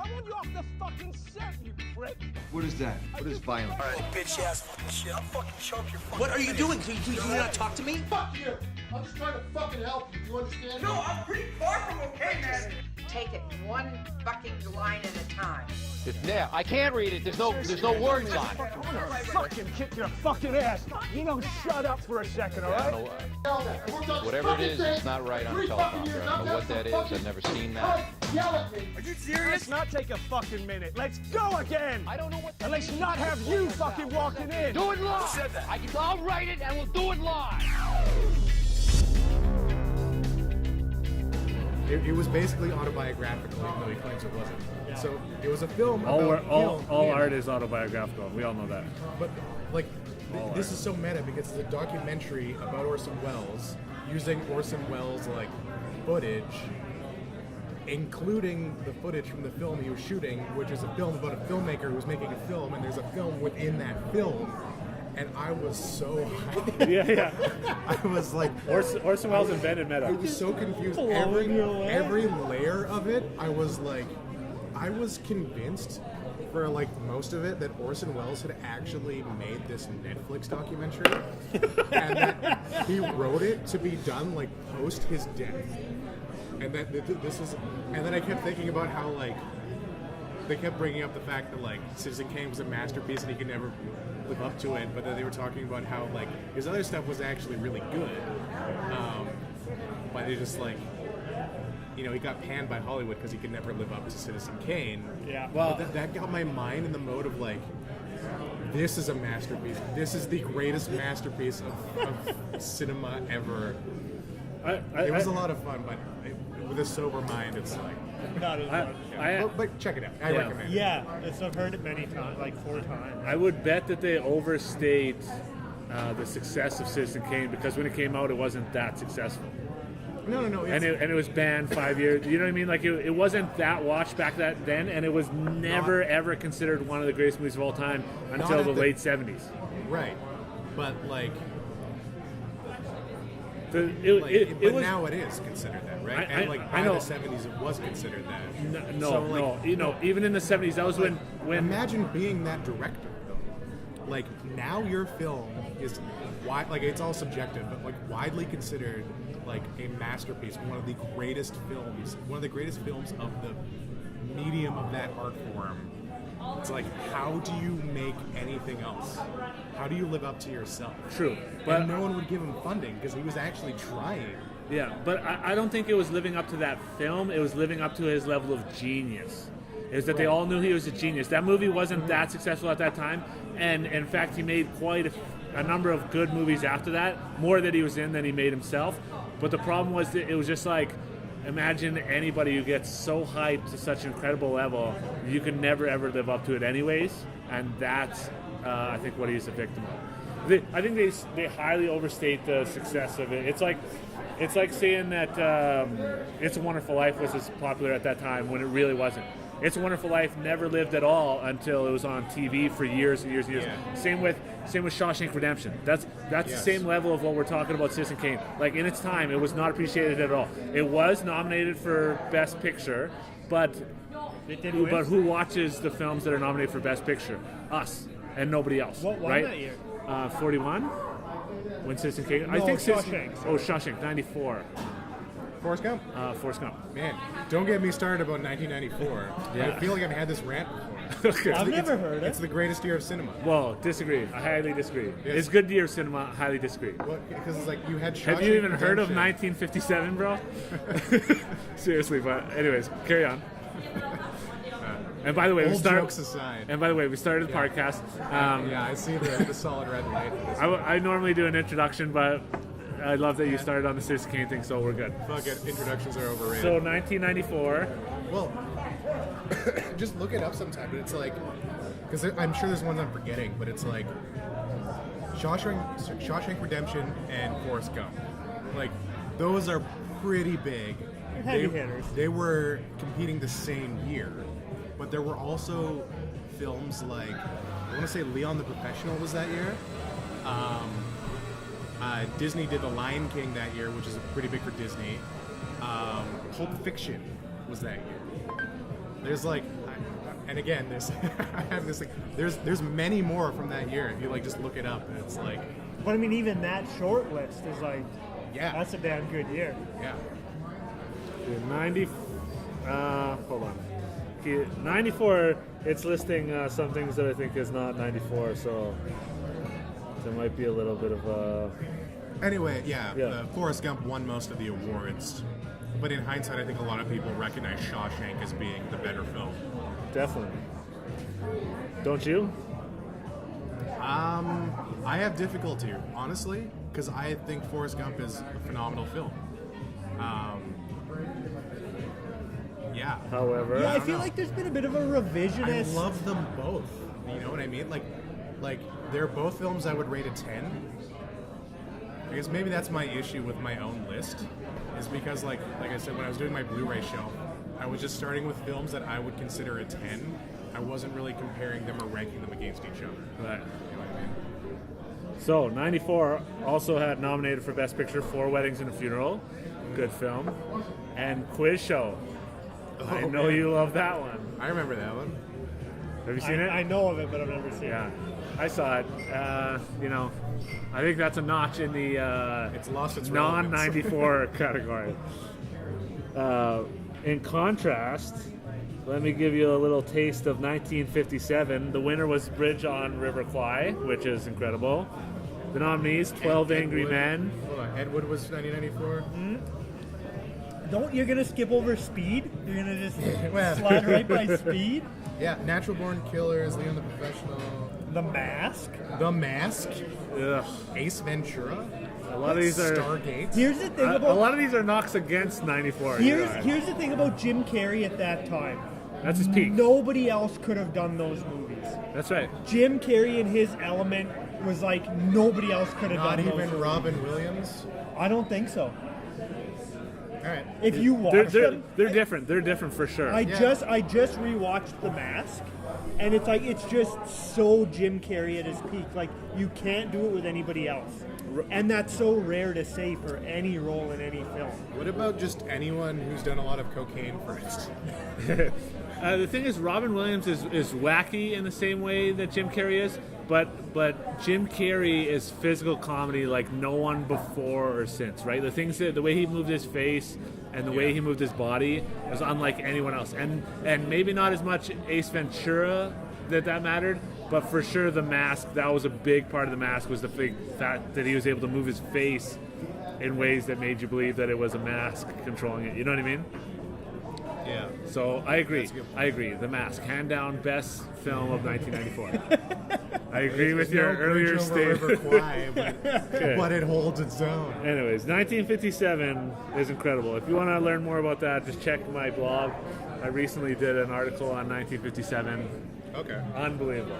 I want you off the fucking set, you prick. What is that? What is violence? All right, bitch ass fucking shit. I'll fucking choke your fucking What are you face. doing? Do you not talk to me? Fuck you! I'm just trying to fucking help you. You understand? No, I'm pretty far from okay, man. Take it one fucking line at a time. Yeah, I can't read it. There's no words on it. I'm gonna fucking kick your fucking ass. You know, shut up for a second, all right? Whatever it is, it's not right on teleprompter. I don't know what that is. I've never seen that. Yell at me. Are you serious? Let's not take a fucking minute. Let's go again. I don't know what. And let's not have you fucking walking in. Do it live. Who said that? I'll write it and we'll do it live. It was basically autobiographical, even though he claims it wasn't. Yeah. So it was a film all about art is autobiographical. We all know that. But like, this is so meta because it's a documentary about Orson Welles using Orson Welles like footage, including the footage from the film he was shooting, which is a film about a filmmaker who was making a film, and there's a film within that film. And I was so hyped. Yeah. I was like, Orson Welles invented meta. I was so confused. Every layer of it, I was convinced for like most of it that Orson Welles had actually made this Netflix documentary, and that he wrote it to be done like post his death. And that this was, and then I kept thinking about how like they kept bringing up the fact that like Citizen Kane was a masterpiece and he could never live up to it, but then they were talking about how like his other stuff was actually really good, but they just like, you know, he got panned by Hollywood because he could never live up to Citizen Kane. Yeah, well, but that got my mind in the mode of like, this is a masterpiece. This is the greatest masterpiece of cinema ever. It was a lot of fun, but with a sober mind, it's like. Not as much. But check it out. I recommend it. Yeah, I've heard it many times, like 4 times. I would bet that they overstate the success of Citizen Kane because when it came out, it wasn't that successful. No. And it was banned 5 years. You know what I mean? Like it wasn't that watched back then, and it was never ever considered one of the greatest movies of all time until the late 70s. Right, but like. But now it is considered that, right? And like by the 70s, it was considered that. No. You know, even in the 70s, that was when. Imagine being that director, though. Like now, your film is like it's all subjective, but like widely considered like a masterpiece, one of the greatest films of the medium of that art form. It's like, how do you make anything else? How do you live up to yourself? True. But and no one would give him funding because he was actually trying. Yeah, but I don't think it was living up to that film. It was living up to his level of genius. Is that they all knew he was a genius. That movie wasn't that successful at that time. And in fact, he made quite a number of good movies after that, more that he was in than he made himself. But the problem was that it was just like, imagine anybody who gets so hyped to such an incredible level, you can never ever live up to it anyways, and that's I think what he's a victim of. I think they highly overstate the success of it. It's like saying that It's a Wonderful Life was as popular at that time when it really wasn't. It's a Wonderful Life never lived at all until it was on TV for years and years and years. Yeah. Same with Shawshank Redemption. That's the same level of what we're talking about Citizen Kane. Like in its time, it was not appreciated at all. It was nominated for Best Picture, but who watches the films that are nominated for Best Picture? Us and nobody else. What won right? that year? 41. When Citizen Kane. No, I think Shawshank. Shawshank, 94. Forrest Gump? Forrest Gump. Man, don't get me started about 1994. Yeah. I feel like I've had this rant before. Okay. I've never heard it. It's the greatest year of cinema. Well, disagree. I highly disagree. Yes. It's good year of cinema. I highly disagree. Well, because it's like you had Shawshank Have you even heard of Redemption. 1957, bro? Seriously, but anyways, carry on. And by the way, jokes aside. And by the way, we started the podcast. Yeah, I see the solid red light. I normally do an introduction, but I love that you started on the Citizen Kane thing, so we're good. Fuck it, introductions are overrated. So 1994. Well, just look it up sometime. But it's like, because I'm sure there's ones I'm forgetting, but it's like Shawshank Redemption and Forrest Gump. Like, those are pretty big. Heavy hitters. They were competing the same year, but there were also films like, I want to say Leon the Professional was that year. Disney did The Lion King that year, which is pretty big for Disney. Pulp Fiction was that year. There's like, And again, I have this like, there's many more from that year. If you like just look it up, and it's like, But I mean, even that short list is like, yeah, that's a damn good year. yeah. 90. Hold on. Okay, 94. It's listing some things that I think is not 94, so there might be a little bit of. Anyway, yeah, Yeah. Forrest Gump won most of the awards, but in hindsight, I think a lot of people recognize Shawshank as being the better film. Definitely. Don't you? I have difficulty, honestly, because I think Forrest Gump is a phenomenal film. Yeah. However, Yeah, I don't feel know. like there's been a bit of a revisionist. I love them both. You know what I mean? Like they're both films I would rate a 10. I guess maybe that's my issue with my own list, is because like I said, when I was doing my Blu-ray shelf, I was just starting with films that I would consider a 10. I wasn't really comparing them or ranking them against each other. Right. You know what I mean? So 94 also had nominated for Best Picture for Weddings and a Funeral, good film, and Quiz Show. I know man. you love that one. I remember that one. Have you seen it? I know of it, but I've never seen Yeah, it. I saw it. I think that's a notch in the It's lost its relevance. non-94 category. In contrast, let me give you a little taste of 1957. The winner was Bridge on River Kwai, which is incredible. The nominees, 12 Angry Men. Hold on, Ed Wood was 1994. You're gonna skip over Speed? You're gonna just Well. slide right by Speed? Yeah, Natural Born Killers, Leon the Professional, The Mask? The Mask, Ugh. Ace Ventura, A lot of these are Stargate. Here's the thing a about lot of these are knocks against 94. here's the thing about Jim Carrey at that time. That's his peak. Nobody else could have done those movies. That's right. Jim Carrey in his element was like nobody else could have Not done those even movies. Robin Williams. I don't think so. All right. If you They're, watch they're, them, they're different. They're different for sure. I just rewatched The Mask, and it's just so Jim Carrey at his peak. Like you can't do it with anybody else, and that's so rare to say for any role in any film. What about just anyone who's done a lot of cocaine first? The thing is, Robin Williams is wacky in the same way that Jim Carrey is, but Jim Carrey is physical comedy like no one before or since, right? The way he moved his face and the way he moved his body was unlike anyone else, and maybe not as much Ace Ventura that mattered, but for sure The Mask, that was a big part of The Mask, was the fact that he was able to move his face in ways that made you believe that it was a mask controlling it. You know what I mean? Yeah. So I agree. That's a good point. I agree. The Mask, hand down, best film of 1994. I agree with your earlier statement. but it holds its own. Anyways, 1957 is incredible. If you want to learn more about that, just check my blog. I recently did an article on 1957. Okay. Unbelievable.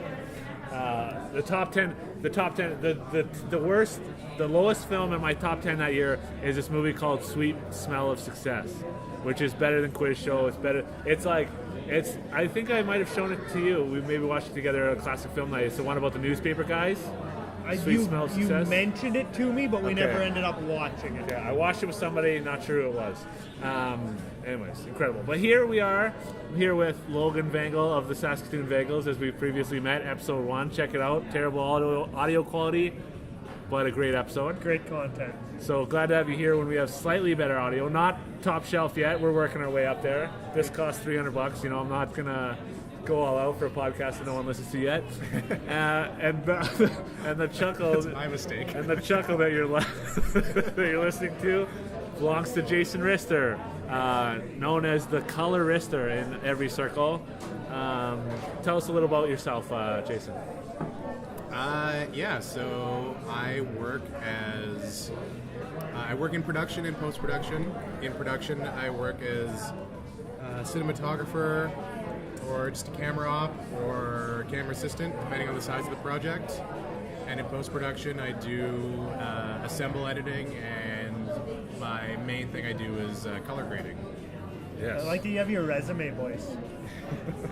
The top 10, the worst, the lowest film in my top 10 that year is this movie called Sweet Smell of Success, which is better than Quiz Show. It's better. I think I might have shown it to you. We maybe watched it together at a classic film night. It's the one about the newspaper guys. Sweet Smell of You Success. mentioned it to me, but we Okay. never ended up watching it. Yeah, I watched it with somebody, not sure who it was. Anyways, incredible. But here we are. I'm here with Logan Vanghel of the Saskatoon Vangels, as we previously met, episode 1. Check it out. Terrible audio quality, but a great episode. Great content. So glad to have you here when we have slightly better audio. Not top shelf yet. We're working our way up there. This costs $300. You know, I'm not gonna go all out for a podcast that no one listens to yet. And the chuckle. That's my mistake. And the chuckle that you're that you're listening to belongs to Jason Rister, known as the Colourister in every circle. Tell us a little about yourself, Jason. Yeah, so I work in production and post-production. In production, I work as a cinematographer, or just a camera op, or camera assistant, depending on the size of the project. And in post-production, I do assemble editing, and my main thing I do is color grading. Yes. I like that you have your resume voice.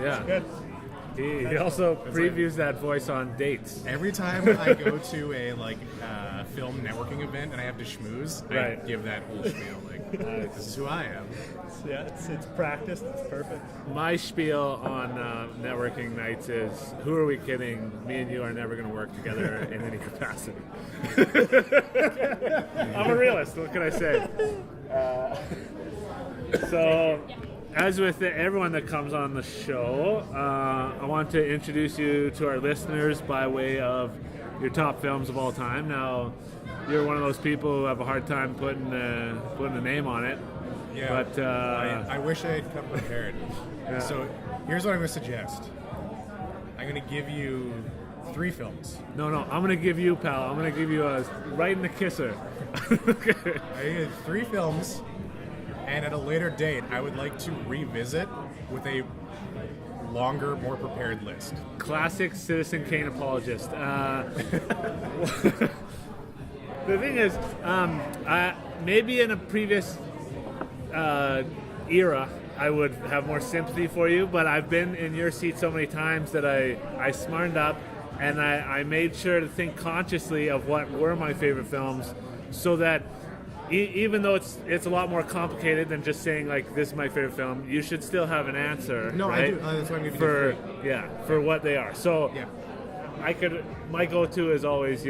Yeah. Good. He also previews that voice on dates. Every time I go to a film networking event and I have to schmooze, I give that whole spiel. Like, this is who I am. Yeah, it's practiced. It's perfect. My spiel on networking nights is, who are we kidding? Me and you are never going to work together in any capacity. I'm a realist. What can I say? So, as with everyone that comes on the show, I want to introduce you to our listeners by way of your top films of all time. Now, you're one of those people who have a hard time putting a name on it. Yeah, but I wish I had come prepared. Yeah. So here's what I'm going to suggest. I'm going to give you 3 films. No, I'm going to give you, pal. I'm going to give you a right in the kisser. Okay. I give 3 films, and at a later date, I would like to revisit with a longer, more prepared list. Classic Citizen Kane apologist. The thing is, maybe in a previous era, I would have more sympathy for you, but I've been in your seat so many times that I smartened up, and I made sure to think consciously of what were my favorite films, so that even though it's a lot more complicated than just saying like this is my favorite film, you should still have an answer. No, right? I do. That's why I'm giving you 3. For what they are. So yeah. My go-to is always,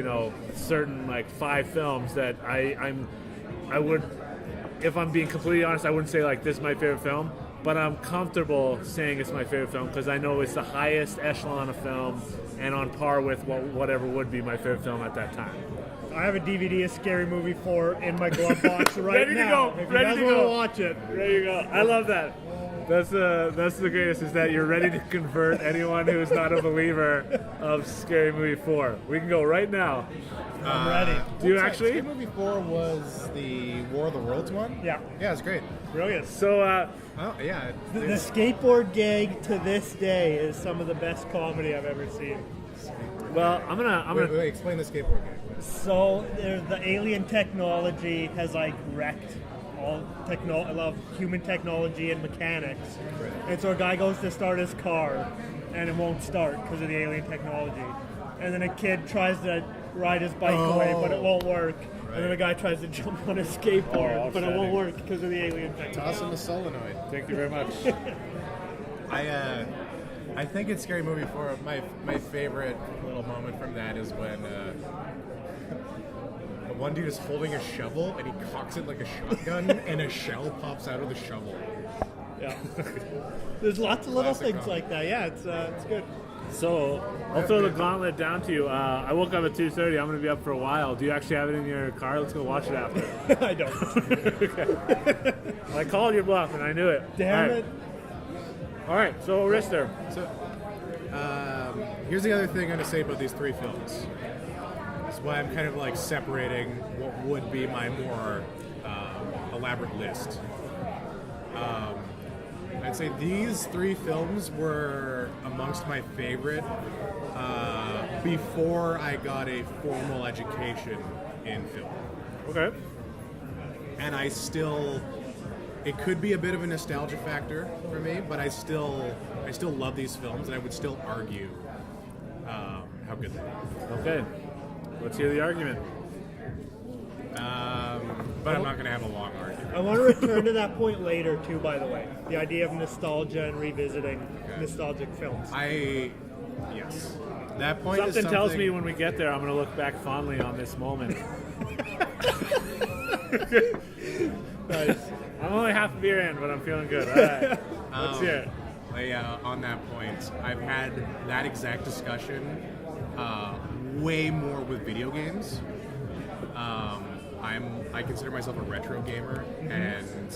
certain like 5 films that I would, if I'm being completely honest, I wouldn't say like this is my favorite film, but I'm comfortable saying it's my favorite film because I know it's the highest echelon of film and on par with whatever would be my favorite film at that time. I have a DVD of Scary Movie 4 in my glove box right Ready now. to go. If Ready you to guys go. want to watch it. There you go. I love that. That's the greatest, is that you're ready to convert anyone who is not a believer of Scary Movie 4. We can go right now. I'm ready. Do you actually? Scary Movie 4 was the War of the Worlds one? Yeah. Yeah, it's great. Brilliant. So, Oh, yeah. The skateboard gag to this day is some of the best comedy I've ever seen. well, I'm gonna. Wait, explain the skateboard game. So the alien technology has like wrecked all human technology and mechanics. And so a guy goes to start his car and it won't start because of the alien technology. And then a kid tries to ride his bike away, but it won't work. Right. And then a guy tries to jump on his skateboard, but it won't upsetting. work because of the alien technology. Toss him a solenoid. Thank you very much. I think in Scary Movie 4, my favorite little moment from that is when one dude is holding a shovel and he cocks it like a shotgun and a shell pops out of the shovel. Yeah. There's lots of little Classic things comedy. like that. Yeah, it's good. So I'll throw the gauntlet down to you. I woke up at 2:30. I'm going to be up for a while. Do you actually have it in your car? Let's go watch it after. I don't. Okay. I called your bluff and I knew it. Damn it. All right. So Rister. So, here's the other thing I'm going to say about these 3 films. This is why I'm kind of like separating what would be my more elaborate list. I'd say these 3 films were amongst my favorite before I got a formal education in film. Okay. And it could be a bit of a nostalgia factor for me, but I still love these films, and I would still argue how good they are. Okay. Let's hear the argument. But I'm not going to have a long argument. I want to return to that point later, too, by the way. The idea of nostalgia and revisiting nostalgic films. Yes. That point Something is tells me when we get there, I'm going to look back fondly on this moment. Nice. I'm only half a beer in, but I'm feeling good. All right. Let's hear it. On that point, I've had that exact discussion way more with video games. I consider myself a retro gamer, and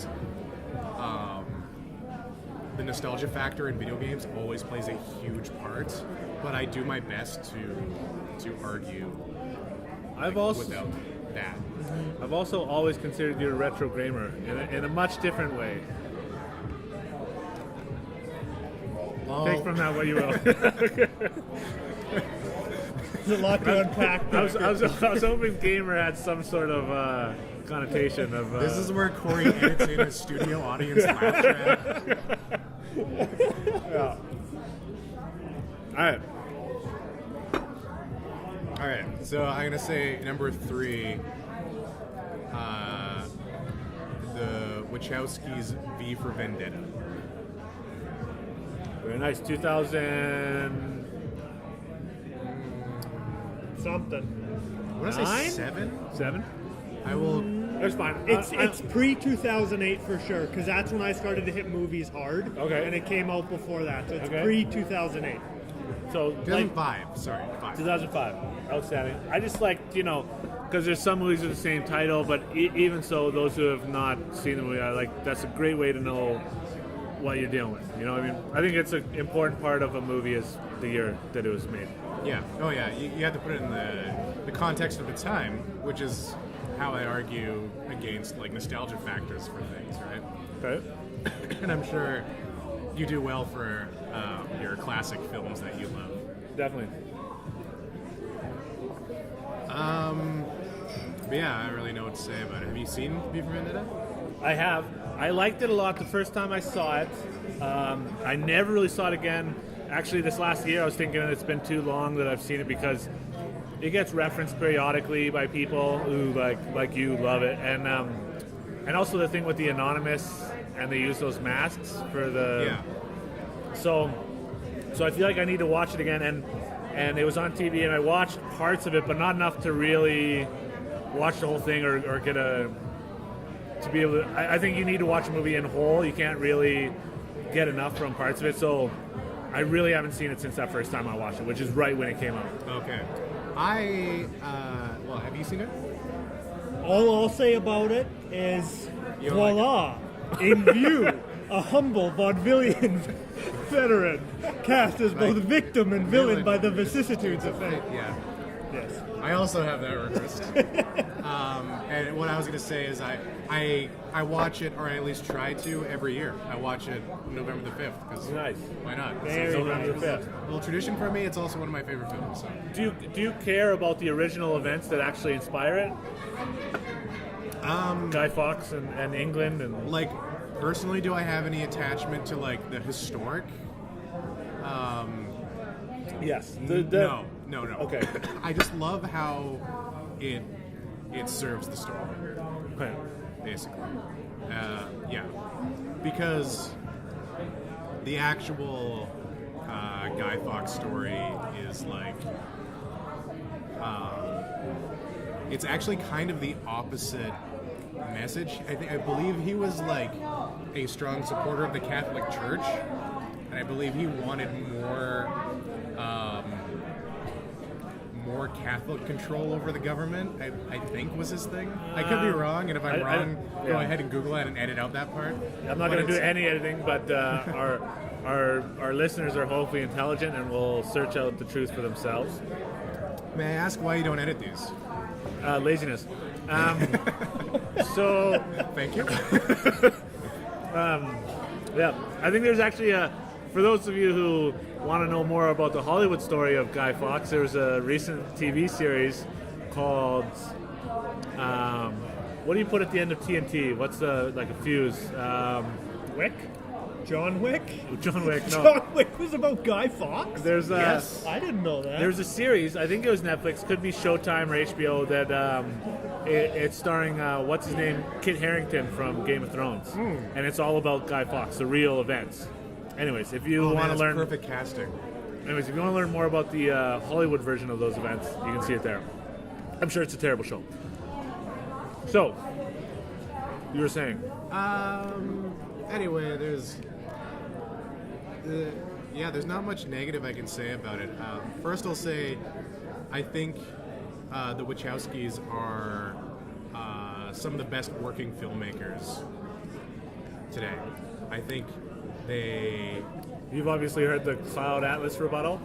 the nostalgia factor in video games always plays a huge part. But I do my best to argue without that. I've also always considered you a retro gamer in a much different way. Take from that what you will. There's a lot to unpack I there. was hoping gamer had some sort of connotation of. This is where Cory edits in a studio audience laugh track. Yeah. right. All right, so I'm gonna say number 3. The Wachowskis' V for Vendetta. Very nice. 2000. Something. I want to say 7. 7. I will. That's fine. It's pre 2008 for sure, because that's when I started to hit movies hard. Okay. And it came out before that, so it's Okay. pre 2008. So 2005. Sorry, 5. 2005. Outstanding. I just like, because there's some movies with the same title, but even so, those who have not seen the movie, I like that's a great way to know what you're dealing with. You know what I mean? I think it's an important part of a movie is the year that it was made. Yeah. Oh, yeah. You have to put it in the context of the time, which is how I argue against like nostalgia factors for things, right? Okay. And I'm sure you do well for your classic films that you love. Definitely. But yeah, I don't really know what to say about it. Have you seen V for Vendetta? I have. I liked it a lot the first time I saw it. I never really saw it again. Actually, this last year I was thinking it's been too long that I've seen it because it gets referenced periodically by people who like you love it, and also the thing with the anonymous and they use those masks for the. Yeah. So I feel like I need to watch it again, and it was on TV, and I watched parts of it, but not enough to really watch the whole thing or get to be able to. I think you need to watch a movie in whole. You can't really get enough from parts of it. So I really haven't seen it since that first time I watched it, which is right when it came out. Okay. Well, have you seen it? All I'll say about it is, You don't voila, in view, a humble vaudevillian veteran cast as both victim and villain by the vicissitudes of fate. Yeah. Yes. I also have that reversed. And what I was going to say is I watch it, or I at least try to, every year. I watch it November the 5th, because Nice. why not? Very November nice. the 5th. A little tradition for me. It's also one of my favorite films. So. Do you care about the original events that actually inspire it? Guy Fawkes and England and Like, personally, do I have any attachment to, like, the historic? yes. No. Okay. I just love how it serves the story, Okay. basically. Yeah. Because the actual Guy Fawkes story is, like... it's actually kind of the opposite message. I believe he was like a strong supporter of the Catholic Church, and I believe he wanted more Catholic control over the government. I think was his thing. I could be wrong, and if I'm wrong, go ahead and Google it and edit out that part. I'm not going to do any editing, but our listeners are hopefully intelligent and will search out the truth for themselves. May I ask why you don't edit these? Laziness. So Thank you. yeah, I think there's actually for those of you who want to know more about the Hollywood story of Guy Fawkes, there's a recent TV series called what do you put at the end of TNT? What's like a fuse? Wick? John Wick? John Wick. No. John Wick was about Guy Fawkes? There's Yes. I didn't know that. There's a series, I think it was Netflix, could be Showtime or HBO, that it's starring, what's his name, Kit Harington from Game of Thrones. And it's all about Guy Fawkes, the real events. Anyways, if you want to that's learn... perfect casting. Anyways, if you want to learn more about the Hollywood version of those events, you can see it there. I'm sure it's a terrible show. So, you were saying? Anyway, there's not much negative I can say about it. First, I'll say I think the Wachowskis are some of the best working filmmakers today. I think they... You've obviously heard the Cloud Atlas rebuttal.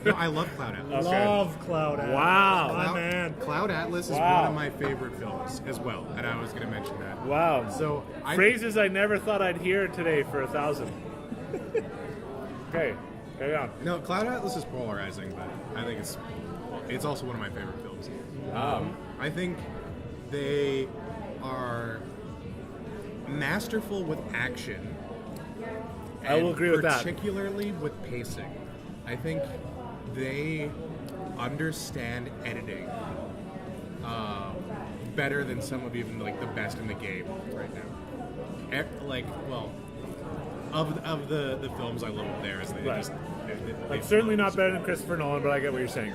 No, I love Cloud Atlas. Okay. Love Cloud Atlas. Wow. My man. Cloud Atlas is Wow. one of my favorite films as well, and I was going to mention that. Wow. So Phrases I never thought I'd hear today for 1,000. Okay, carry on. No, Cloud Atlas is polarizing, but I think it's also one of my favorite films. I think they are masterful with action. I will agree with that. Particularly with pacing. I think they understand editing better than some of even like the best in the game right now. Of the films I love of theirs, they Right. just Like, certainly not better than Christopher Nolan, but I get what you're saying.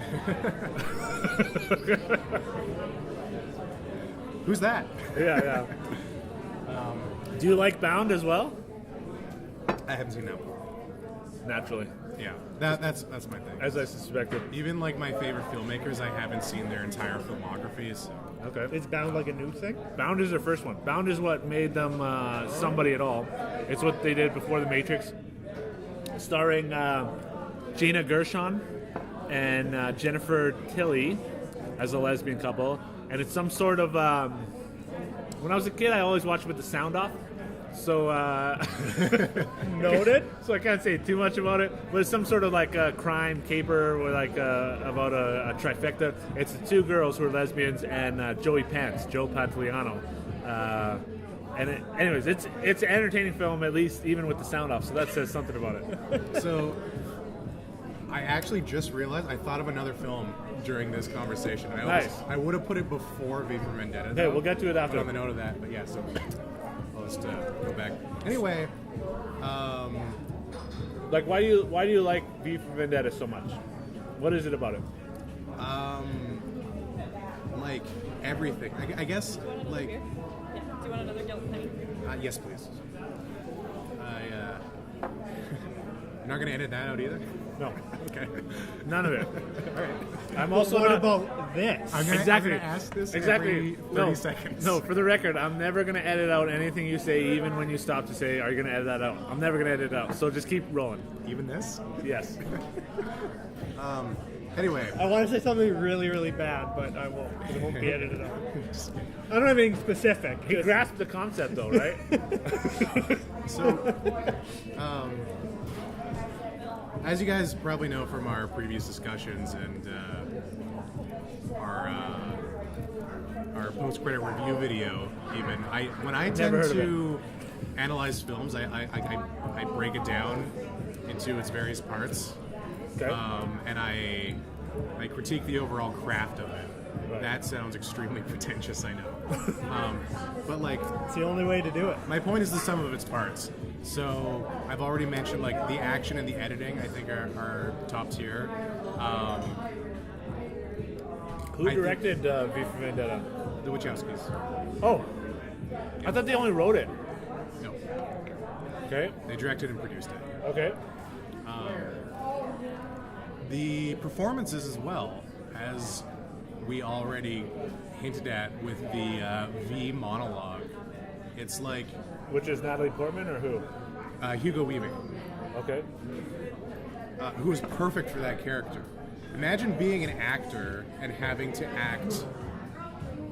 Who's that? Yeah. Do you like Bound as well? I haven't seen that one. Naturally, Yeah, that's my thing. as I suspected. Even like my favorite filmmakers, I haven't seen their entire filmography. So. Okay. Is Bound like a new thing? Bound is their first one. Bound is what made them somebody at all. It's what they did before The Matrix. Starring Gina Gershon and Jennifer Tilly as a lesbian couple. And it's some sort of... when I was a kid, I always watched it with the sound off. So, Noted. so I can't say too much about it, but it's some sort of like a crime caper or like about a trifecta. It's the two girls who are lesbians and Joe Pantoliano. Anyways, it's an entertaining film, at least even with the sound off, so that says something about it. So, I actually just realized I thought of another film during this conversation. Nice. I would have put it before V for Vendetta. Hey, though, we'll get to it after. but on the note of that, but yeah, so I'll just go back. Anyway, Like, why do you like V for Vendetta so much? What is it about it? like everything. I guess like. Do you want another guilt penny? Yes, please. You're not gonna edit that out either. No, Okay. none of it. All right. I'm also What not, about this? exactly. I'm gonna ask this exactly. every 30 seconds. No, for the record, I'm never going to edit out anything you say, even when you stop to say, are you going to edit that out? I'm never going to edit it out. So just keep rolling. Even this? Yes. Anyway. I want to say something really, really bad, but I won't. 'Cause it won't be edited out. I don't have anything specific. He just- grasped the concept, though, right? So, as you guys probably know from our previous discussions and our post-credit review video, even when I tend heard of to analyze films, I break it down into its various parts, Okay. and I critique the overall craft of it. Right. That sounds extremely pretentious, I know, but like. It's the only way to do it. My point is the sum of its parts. So I've already mentioned like the action and the editing. I think are top tier. Who I directed V for Vendetta? The Wachowskis. Oh, I thought they only wrote it. No, Okay. they directed and produced it. Okay. The performances as well, as we already hinted at with the V monologue. It's like Which is Natalie Portman or who? Hugo Weaving, Okay. who is perfect for that character. Imagine being an actor and having to act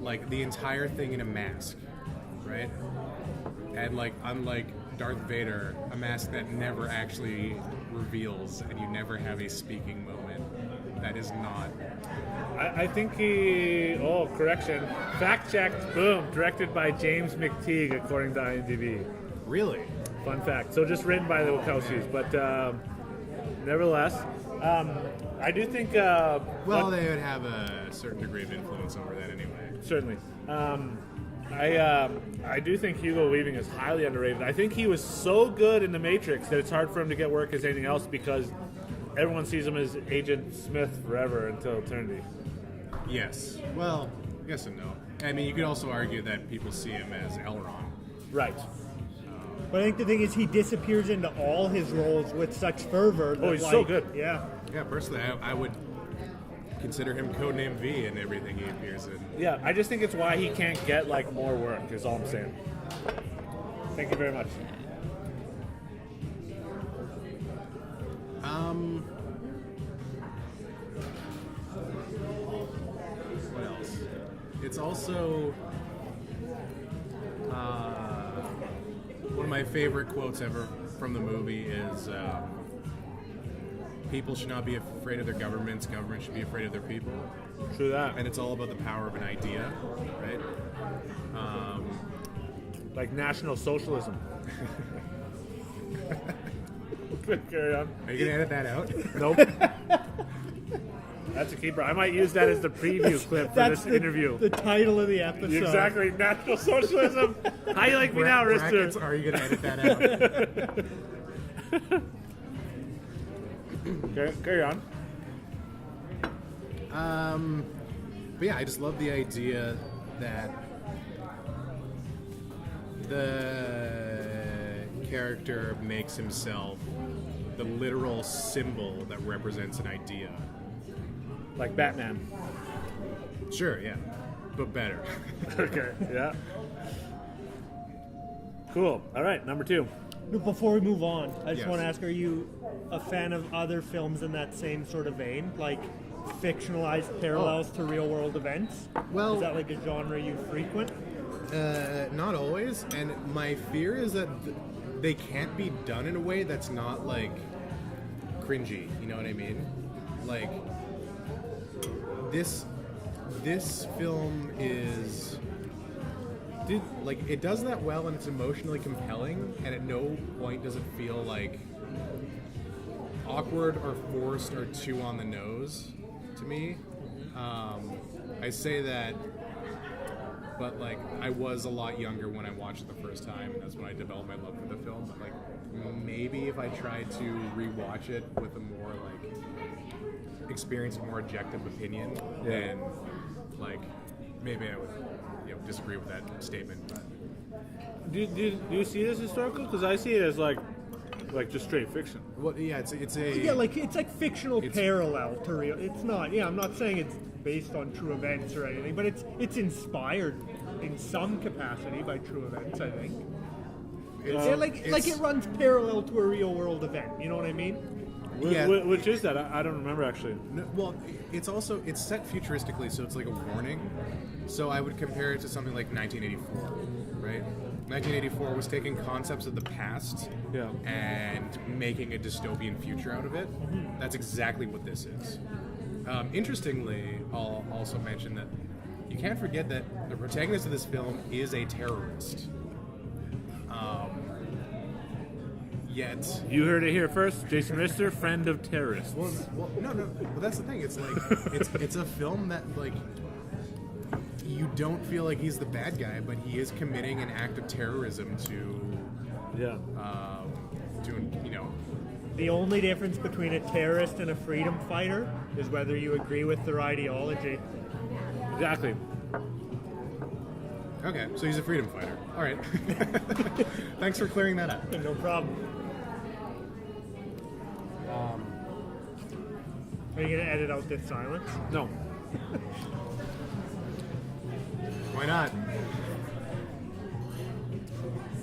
like the entire thing in a mask, right? And like, unlike Darth Vader, a mask that never actually reveals, and you never have a speaking moment. That is not. I think he... Oh, correction. Fact-checked. Boom. Directed by James McTeague, according to IMDb. Really? Fun fact. So just written by the Wachowskis. But nevertheless, I do think... Well, they would have a certain degree of influence over that anyway. Certainly. I do think Hugo Weaving is highly underrated. I think he was so good in The Matrix that it's hard for him to get work as anything else because everyone sees him as Agent Smith forever until eternity. Yes. Well, yes and no. I mean, you could also argue that people see him as Elrond. Right. But I think the thing is, he disappears into all his roles with such fervor. That, Oh, he's so good. Yeah. Yeah, personally, I would consider him Codename V in everything he appears in. Yeah, I just think it's why he can't get like more work is all I'm saying. Thank you very much. What else? It's also one of my favorite quotes ever from the movie is people should not be afraid of their governments, governments should be afraid of their people. True that. And it's all about the power of an idea, right? Like National Socialism. Carry on. Are you gonna edit that out? Nope. That's a keeper. I might use that as the preview clip for That's this interview. The title of the episode. Exactly. National Socialism. How you like me now, Brackets, Rister? are you gonna edit that out? Okay, carry on. But yeah, I just love the idea that the character makes himself the literal symbol that represents an idea. Like Batman. Sure, yeah, but better. Okay, yeah. Cool. All right, number 2. Before we move on, I just Yes. want to ask, are you a fan of other films in that same sort of vein? Like fictionalized parallels to real world events? Well- is that like a genre you frequent? Not always, and my fear is that they can't be done in a way that's not like cringy. You know what I mean? Like this film is. It does that well, and it's emotionally compelling, and at no point does it feel like awkward or forced or too on the nose to me. I say that, but like I was a lot younger when I watched it the first time, and that's when I developed my love for the film. But like maybe if I tried to rewatch it with a more like experienced, more objective opinion, then like maybe I would disagree with that statement. But Do you see it as historical? Because I see it as like just straight fiction. well, yeah, it's a Yeah, like it's like fictional parallel to real. It's not. Yeah, I'm not saying it's based on true events or anything, but it's inspired in some capacity by true events. I think. Like it runs parallel to a real world event. You know what I mean? Yeah. Which is that? I don't remember actually. No, well, it's set futuristically, so it's like a warning. So I would compare it to something like 1984, right? 1984 was taking concepts of the past and making a dystopian future out of it. That's exactly what this is. Interestingly, I'll also mention that you can't forget that the protagonist of this film is a terrorist. Yet You heard it here first. Jason Rister, friend of terrorists. well, no. But that's the thing. It's like it's a film that like you don't feel like he's the bad guy, but he is committing an act of terrorism to The only difference between a terrorist and a freedom fighter is whether you agree with their ideology. Exactly. Okay, so he's a freedom fighter. All right. Thanks for clearing that up. No problem. Are you gonna edit out this silence? No. Why not?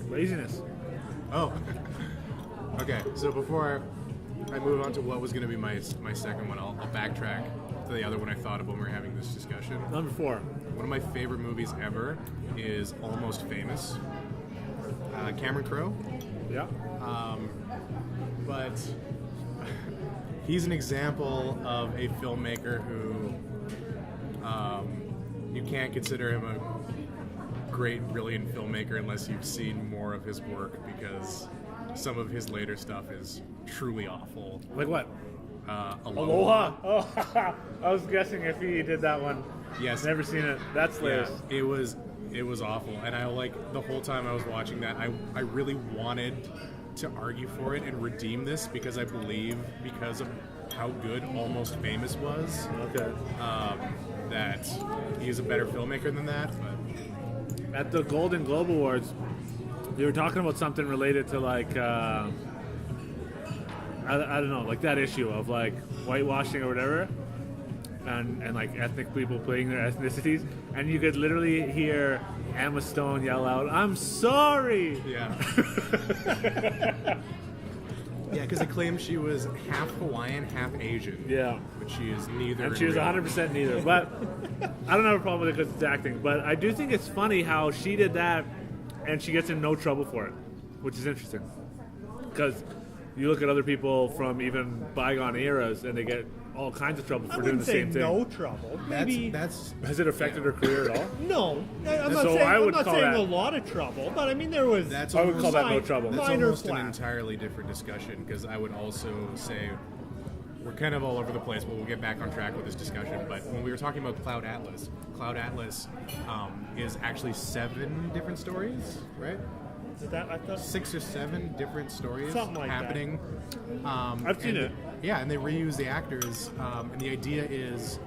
Laziness. Oh. Okay, so before I move on to what was going to be my second one, I'll backtrack to the other one I thought of when we were having this discussion. Number 4. One of my favorite movies ever is Almost Famous. Cameron Crowe. Yeah. But he's an example of a filmmaker who you can't consider him a great, brilliant filmmaker unless you've seen more of his work, because some of his later stuff is truly awful. Like what? Aloha. Oh, I was guessing if he did that one. Yes. Never seen it. That's Yeah, hilarious. it was awful, and I the whole time I was watching that, I really wanted to argue for it and redeem this, because I believe, because of how good Almost Famous was, Okay. that he's a better filmmaker than that. But At the Golden Globe Awards, they were talking about something related to like I don't know, like that issue of like whitewashing or whatever, and like ethnic people playing their ethnicities, and you could literally hear Emma Stone yell out, "I'm sorry!" yeah. Yeah, because it claimed she was half Hawaiian, half Asian. Yeah. Which she is neither. And in she was real 100% neither. But I don't have a problem with it because it's acting. But I do think it's funny how she did that and she gets in no trouble for it, which is interesting. Because, you look at other people from even bygone eras, and they get all kinds of trouble for doing the same thing. No trouble. Maybe That's Has it affected her career at all? no. I'm not So saying, I would I'm not call saying that- a lot of trouble, but I mean there was. that's I would almost, call that no trouble. that's minor almost an flack. entirely different discussion because I would also say we're kind of all over the place, but we'll get back on track with this discussion. But when we were talking about Cloud Atlas is actually 7 different stories, right? I thought 6 or 7 different stories Something like that. happening. I've seen it. Yeah, and they reuse the actors. And the idea is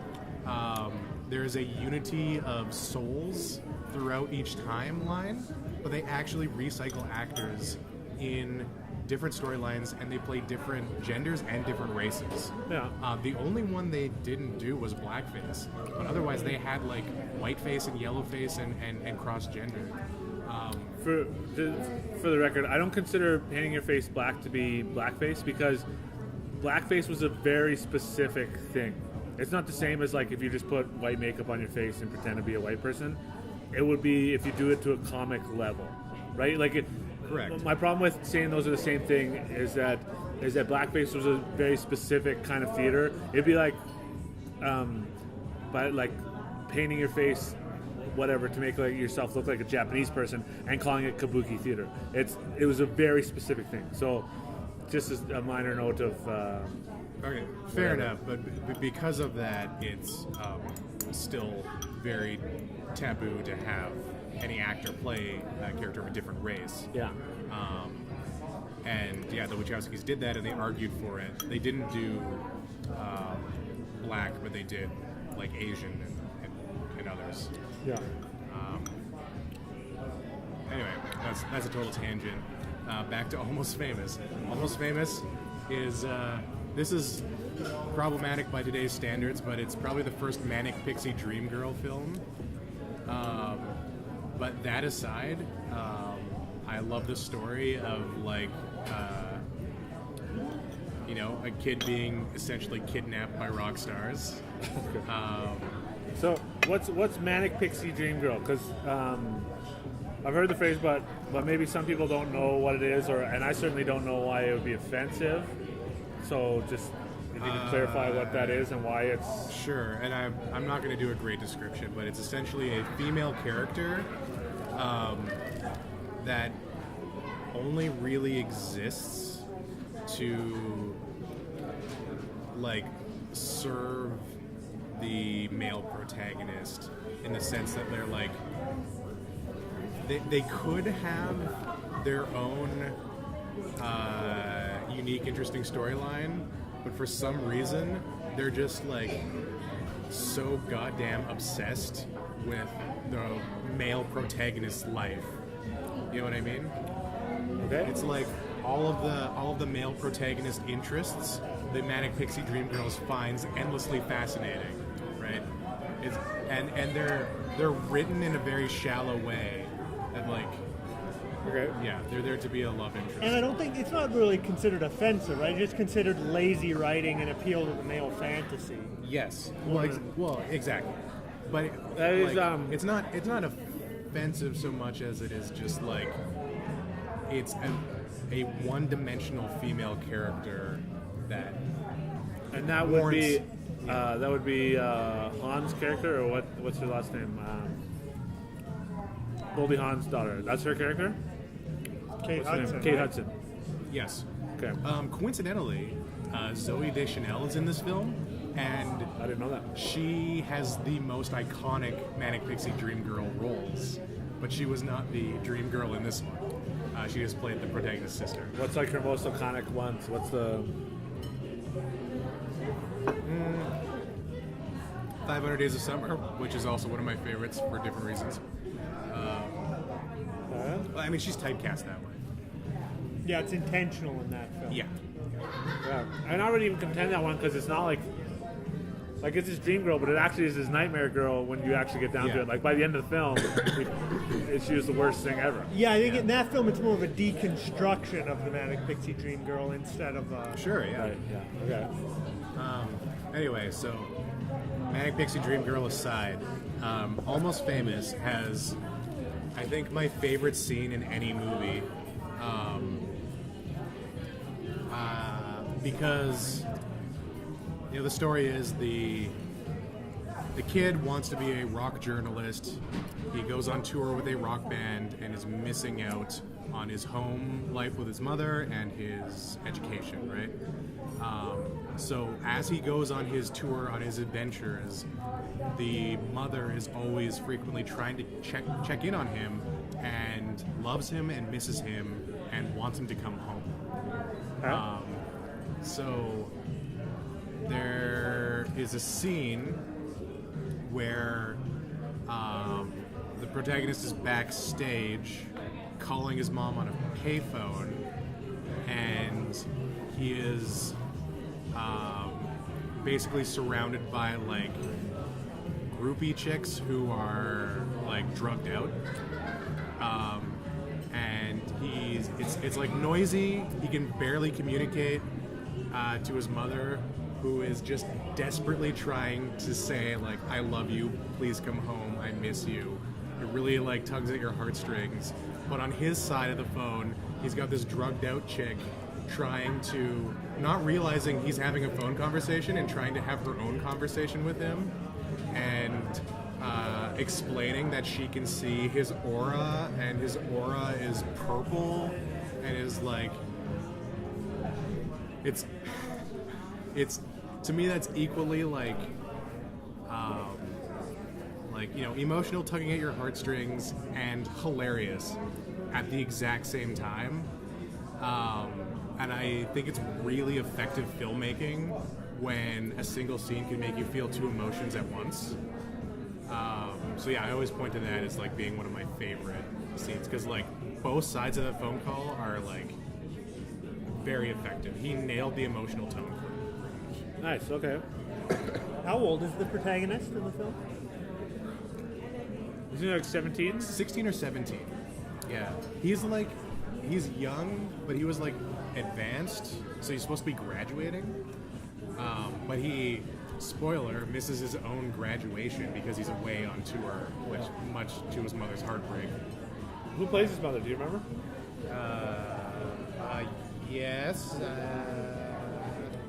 there's a unity of souls throughout each timeline, but they actually recycle actors in different storylines, and they play different genders and different races. Yeah. The only one they didn't do was blackface, but otherwise they had like whiteface and yellowface and cross-gender. For the record, I don't consider painting your face black to be blackface because blackface was a very specific thing. It's not the same as like if you just put white makeup on your face and pretend to be a white person. It would be if you do it to a comic level, right? Like Correct. My problem with saying those are the same thing is that blackface was a very specific kind of theater. It'd be like, but like painting your face, whatever, to make like yourself look like a Japanese person and calling it kabuki theater. It was a very specific thing. So, just as a minor note of. Okay, fair enough, but because of that, it's still very taboo to have any actor play a character of a different race. Yeah. And yeah, the Wachowskis did that, and they argued for it. They didn't do black, but they did like Asian and others. Yeah. Anyway, that's a total tangent. Back to Almost Famous. Almost Famous is this is problematic by today's standards, but it's probably the first manic pixie dream girl film. But that aside, I love the story of like a kid being essentially kidnapped by rock stars. So what's manic pixie dream girl? Because I've heard the phrase, but maybe some people don't know what it is, and I certainly don't know why it would be offensive. So just if you can clarify what that is and why it's... Sure, and I'm not going to do a great description, but it's essentially a female character that only really exists to like serve the male protagonist in the sense that they're like they could have their own unique, interesting storyline, but for some reason they're just like so goddamn obsessed with the male protagonist's life. You know what I mean? Okay. It's like all of the male protagonist interests the manic pixie dream girls finds endlessly fascinating, right? And they're written in a very shallow way, and like, Okay. yeah, they're there to be a love interest. And I don't think it's not really considered offensive, right? It's just considered lazy writing and appeal to the male fantasy. Yes. Well, exactly. But That is, it's not offensive so much as it is just like it's a one-dimensional female character that And that would be warrants- Han's character, or what's her last name? Goldie Hawn's daughter. That's her character? Kate What's her name? Hudson. Kate right? Hudson. yes. Okay. Coincidentally, Zooey Deschanel is in this film, and I didn't know that. she has the most iconic Manic Pixie Dream Girl roles, but she was not the Dream Girl in this one. She just played the protagonist's sister. What's like her most iconic ones? What's the... 500 Days of Summer, which is also one of my favorites for different reasons. I mean, she's typecast that way. Yeah, it's intentional in that film. Yeah. Yeah. And I wouldn't even contend that one because it's not like it's this dream girl, but it actually is this nightmare girl when you actually get down Yeah. to it. Like by the end of the film, she was the worst thing ever. Yeah, I think in that film it's more of a deconstruction of the Manic Pixie Dream Girl instead of Sure, yeah. Right, yeah. Okay. Anyway, so Manic Pixie Dream Girl aside, Almost Famous has, I think, my favorite scene in any movie. because the story is the kid wants to be a rock journalist. He goes on tour with a rock band and is missing out on his home life with his mother and his education, right? So as he goes on his tour, on his adventures, the mother is always frequently trying to check in on him and loves him and misses him and wants him to come home. So there is a scene where the protagonist is backstage calling his mom on a payphone, and he is basically surrounded by like groupie chicks who are like drugged out, and it's like noisy. He can barely communicate to his mother, who is just desperately trying to say like, I love you, please come home, I miss you. It really like tugs at your heartstrings. But on his side of the phone, he's got this drugged out chick trying to, not realizing he's having a phone conversation and trying to have her own conversation with him, and explaining that she can see his aura, and his aura is purple, and is like, it's to me that's equally like emotional, tugging at your heartstrings, and hilarious at the exact same time. And I think it's really effective filmmaking when a single scene can make you feel two emotions at once. So yeah, I always point to that as like being one of my favorite scenes, because like both sides of that phone call are like very effective. He nailed the emotional tone for it. Nice. Okay. How old is the protagonist in the film? Is he like 17? 16 or 17. Yeah. He's young, but he was like advanced, so he's supposed to be graduating. But he, spoiler, misses his own graduation because he's away on tour, which much to his mother's heartbreak. Who plays his mother? Do you remember? Yes.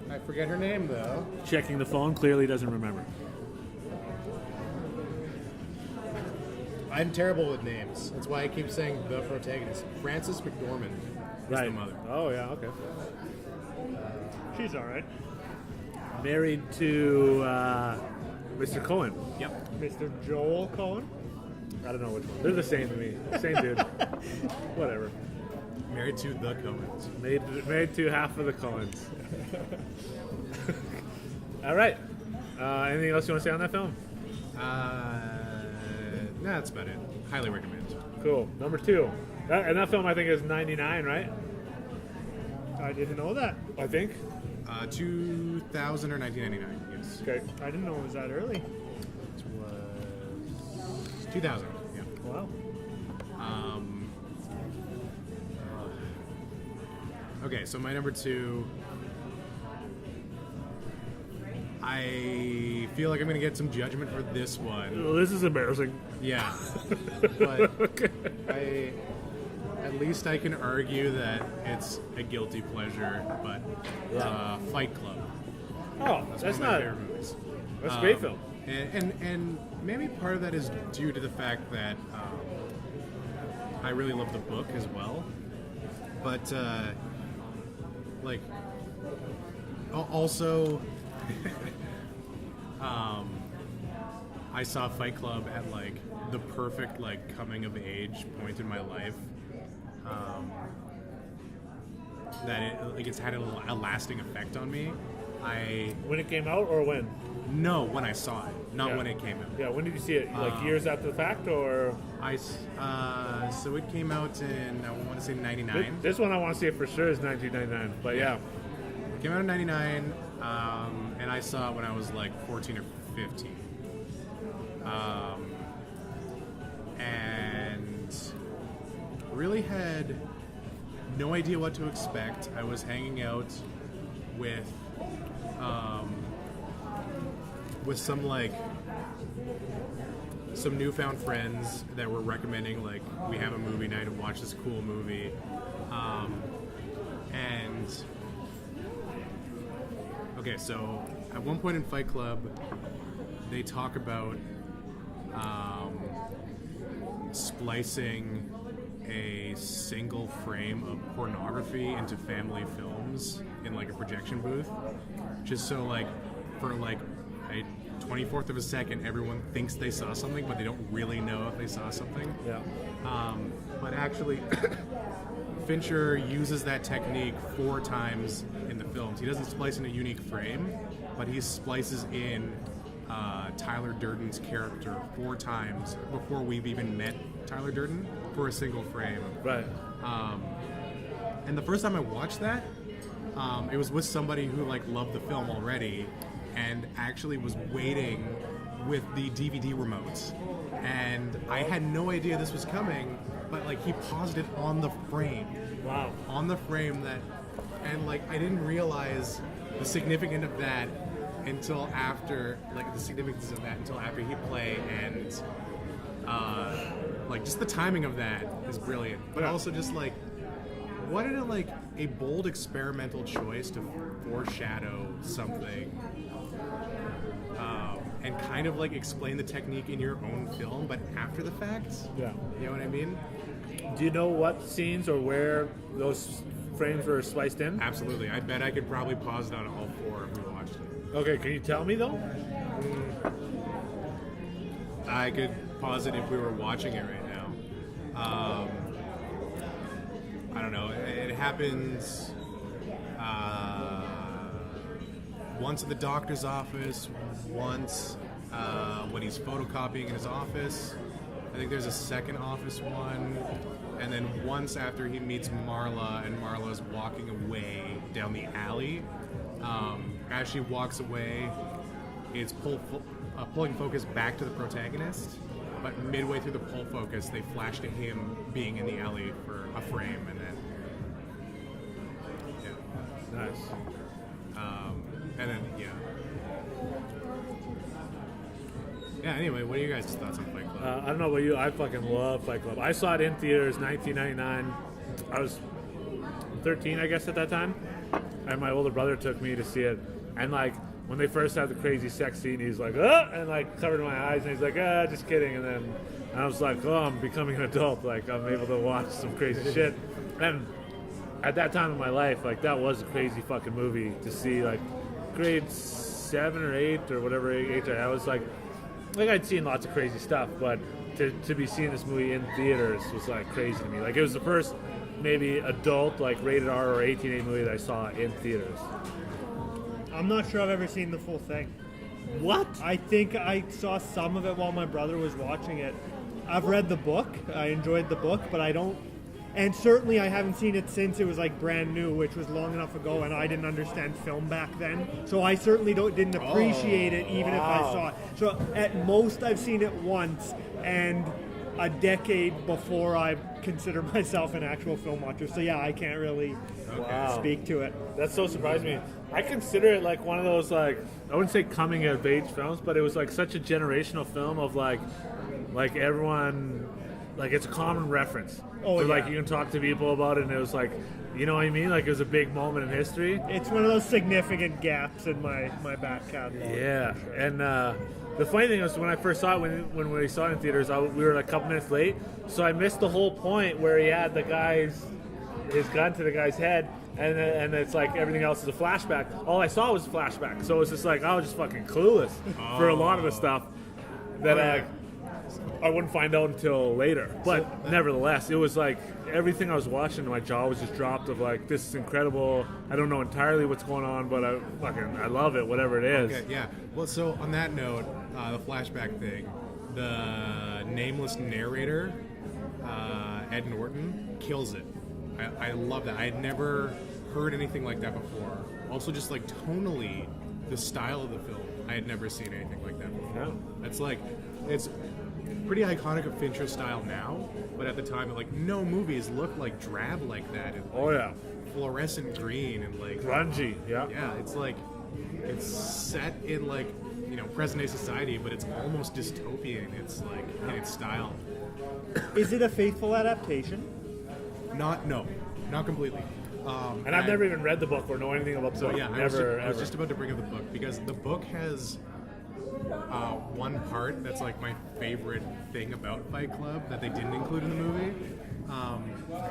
I forget her name though. Checking the phone, clearly doesn't remember. I'm terrible with names. That's why I keep saying the protagonist. Frances McDormand is the mother. Oh yeah, okay. She's all right. Married to Mr. Cohen. Yep. Mr. Joel Cohen? I don't know which one. They're the same to me. Same dude. Whatever. Married to the Cohens. Married to half of the Cohens. All right. Anything else you want to say on that film? No, that's about it. Highly recommend. Cool. Number 2. And that film I think is 99, right? I didn't know that. I think. 2000 or 1999, yes. Okay. I didn't know it was that early. It was 2000, yeah. Wow. Okay, so my number 2, I feel like I'm going to get some judgment for this one. Well, this is embarrassing. Yeah. But at least I can argue that it's a guilty pleasure, but Fight Club. Oh, that's one of my not... favorite movies. That's a great film. And maybe part of that is due to the fact that I really love the book as well. But, also, I saw Fight Club at, the perfect, coming of age point in my life. That it's had a lasting effect on me. When it came out, or when? No, when I saw it, not when it came out. Yeah, when did you see it? Years after the fact, or? So it came out in, I want to say 99. This one I want to see it for sure is 1999, but yeah. It came out in 99, and I saw it when I was 14 or 15. And really had no idea what to expect. I was hanging out with some newfound friends that were recommending we have a movie night and watch this cool movie, and Okay, so at one point in Fight Club, they talk about splicing a single frame of pornography into family films in like a projection booth, just so like for like a 24th of a second, everyone thinks they saw something, but they don't really know if they saw something. Yeah. But actually, Fincher uses that technique 4 times in the films. He doesn't splice in a unique frame, but he splices in Tyler Durden's character 4 times before we've even met Tyler Durden for a single frame. Right. And the first time I watched that, it was with somebody who like loved the film already, and actually was waiting with the DVD remotes. And I had no idea this was coming, but like he paused it on the frame. Wow. On the frame that, and like I didn't realize the significance of that until after, like the significance of that until after he played, and like just the timing of that is brilliant. But also just like, what a like a bold experimental choice to foreshadow something. And kind of like explain the technique in your own film, but after the fact. Yeah. You know what I mean? Do you know what scenes or where those frames were spliced in? Absolutely. I bet I could probably pause it on all 4 if we watched it. Okay, can you tell me though? I could pause it if we were watching it right now. I don't know. It happens once at the doctor's office, once when he's photocopying in his office. I think there's a second office one, and then once after he meets Marla and Marla's walking away down the alley. As she walks away, it's pulling focus back to the protagonist, but midway through the pull focus, they flash to him being in the alley for a frame, and then Nice. And then anyway, what are you guys' thoughts on Fight Club? I don't know about you. I fucking love Fight Club. I saw it in theaters 1999. I was 13, I guess, at that time. And my older brother took me to see it. And, like, when they first had the crazy sex scene, he's like, oh, and, like, covered my eyes. And he's like, just kidding. And then I was like, oh, I'm becoming an adult. Like, I'm able to watch some crazy shit. And at that time in my life, like, that was a crazy fucking movie to see, like, grade 7 or 8 or whatever age I was, like I'd seen lots of crazy stuff, but to be seeing this movie in theaters was like crazy to me. Like it was the first maybe adult like rated R or 18A movie that I saw in theaters. I'm not sure I've ever seen the full thing. What? I think I saw some of it while my brother was watching it. I've read the book. I enjoyed the book, but I don't. And certainly I haven't seen it since it was like brand new, which was long enough ago, and I didn't understand film back then. So I certainly didn't appreciate it even if I saw it. So at most I've seen it once, and a decade before I consider myself an actual film watcher. So yeah, I can't really speak to it. That so surprised me. I consider it like one of those, like, I wouldn't say coming of age films, but it was like such a generational film of like everyone, like it's a common reference. Oh, so, yeah. like you can talk to people about it, and it was like, you know what I mean? Like it was a big moment in history. It's one of those significant gaps in my back catalog. Yeah, and the funny thing was when I first saw it, when we saw it in theaters, we were like a couple minutes late, so I missed the whole point where he had his gun to the guy's head, and it's like everything else is a flashback. All I saw was a flashback, so it was just like I was just fucking clueless for a lot of the stuff that I wouldn't find out until later. But nevertheless, it was like everything I was watching, my jaw was just dropped of like, this is incredible. I don't know entirely what's going on, but I love it, whatever it is. Okay, yeah. Well, so on that note, the flashback thing, the nameless narrator, Ed Norton, kills it. I love that. I had never heard anything like that before. Also, just like tonally, the style of the film, I had never seen anything like that before. Yeah. It's like, it's pretty iconic of Fincher style now, but at the time, like, no movies looked like drab like that. And, like, fluorescent green and like grungy. Yeah. Yeah, it's like it's set in like, you know, present day society, but it's almost dystopian. It's like in its style. Is it a faithful adaptation? Not completely. And I've never even read the book or know anything about the book. Yeah, I was just about to bring up the book because the book has one part that's like my favorite thing about Fight Club that they didn't include in the movie.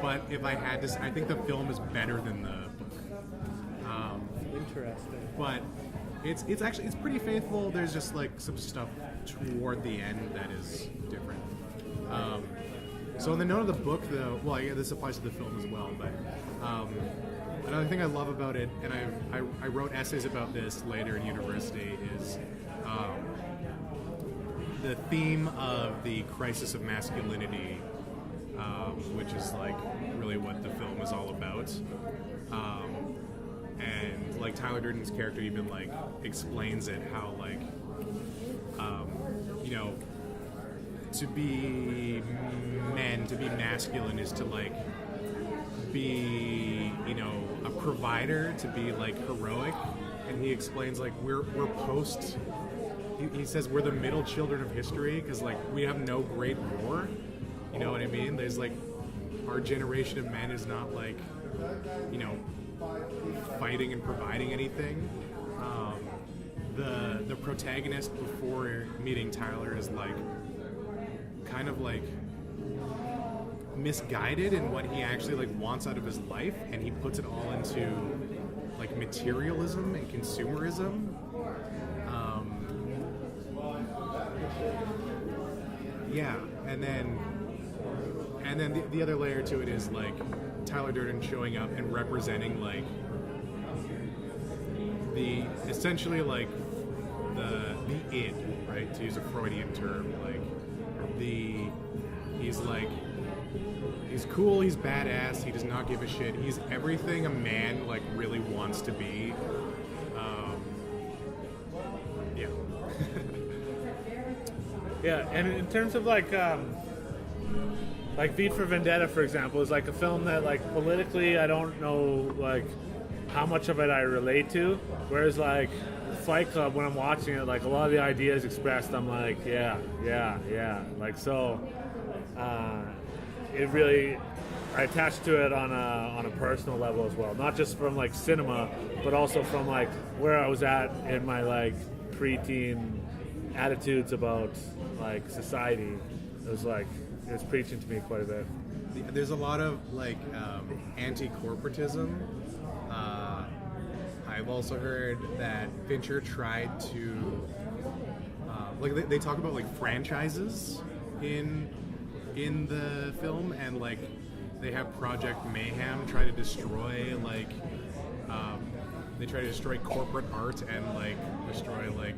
But if I had to, I think the film is better than the book. Interesting. But it's pretty faithful. There's just like some stuff toward the end that is different. So in the note of the book, though, well, yeah, this applies to the film as well. But another thing I love about it, and I wrote essays about this later in university, is the theme of the crisis of masculinity, which is like really what the film is all about. And like Tyler Durden's character even like explains it, how like you know, to be men, to be masculine is to like be, you know, a provider, to be like heroic. And he explains like we're post. He says we're the middle children of history because like we have no great war. You know what I mean? There's like our generation of men is not like, you know, fighting and providing anything. The protagonist before meeting Tyler is like kind of like misguided in what he actually like wants out of his life, and he puts it all into like materialism and consumerism. Yeah, and then the other layer to it is like Tyler Durden showing up and representing like the essentially like the id, right? To use a Freudian term, like he's cool, he's badass, he does not give a shit, he's everything a man like really wants to be. Yeah. Yeah, and in terms of like V for Vendetta, for example, is like a film that like politically I don't know like how much of it I relate to, whereas like Fight Club, when I'm watching it, like a lot of the ideas expressed, I'm like, yeah, like so. It really, I attached to it on a personal level as well, not just from like cinema, but also from like where I was at in my like preteen attitudes about like society. It was preaching to me quite a bit. There's a lot of like anti-corporatism. I've also heard that Fincher tried to like they talk about like franchises in the film, and like they have Project Mayhem try to destroy like they try to destroy corporate art and like destroy like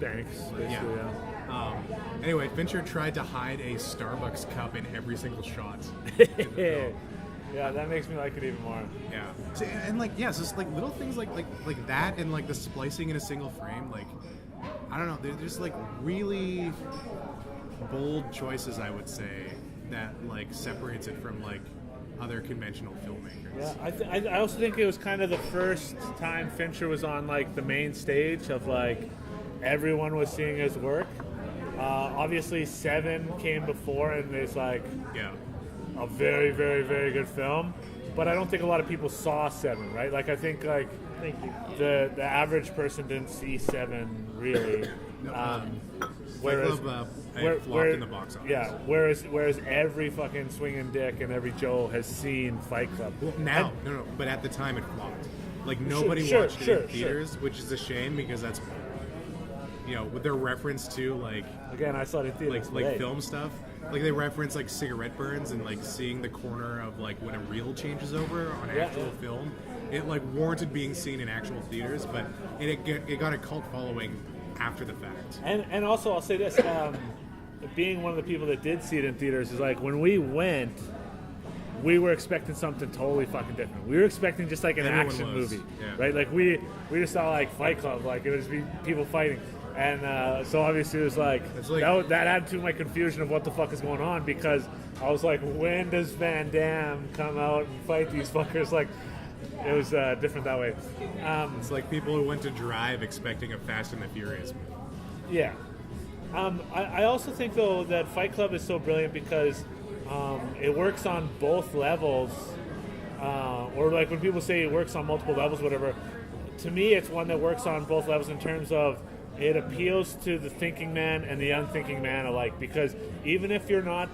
banks. Yeah. Anyway, Fincher tried to hide a Starbucks cup in every single shot. Yeah, that makes me like it even more. Yeah. So, and like, yeah, so it's like little things like that, and like the splicing in a single frame. Like, I don't know, they're just like really bold choices, I would say, that like separates it from like other conventional filmmakers. Yeah, I also think it was kind of the first time Fincher was on like the main stage of like everyone was seeing his work. Obviously, Seven came before, and it's like a very, very, very good film. But I don't think a lot of people saw Seven, right? Like I think like the average person didn't see Seven really. Whereas flopped in the box office. Yeah, whereas every fucking swinging dick and every Joe has seen Fight Club. Well, now, no, but at the time it flopped. Like nobody watched it in theaters, which is a shame because that's, you know, with their reference to like again, I saw it in theaters like film stuff. Like they reference like cigarette burns and like seeing the corner of like when a reel changes over on actual film. It like warranted being seen in actual theaters, but it got a cult following after the fact. And also I'll say this, being one of the people that did see it in theaters is like when we went, we were expecting something totally fucking different. We were expecting just like an action movie, right? Like we just saw like Fight Club, like it would just be people fighting. And so obviously it was like that added to my confusion of what the fuck is going on, because I was like, when does Van Damme come out and fight these fuckers? Like it was different that way. It's like people who went to Drive expecting a Fast and the Furious movie. Yeah. I also think though that Fight Club is so brilliant because it works on both levels or like when people say it works on multiple levels, whatever. To me, it's one that works on both levels in terms of it appeals to the thinking man and the unthinking man alike. Because even if you're not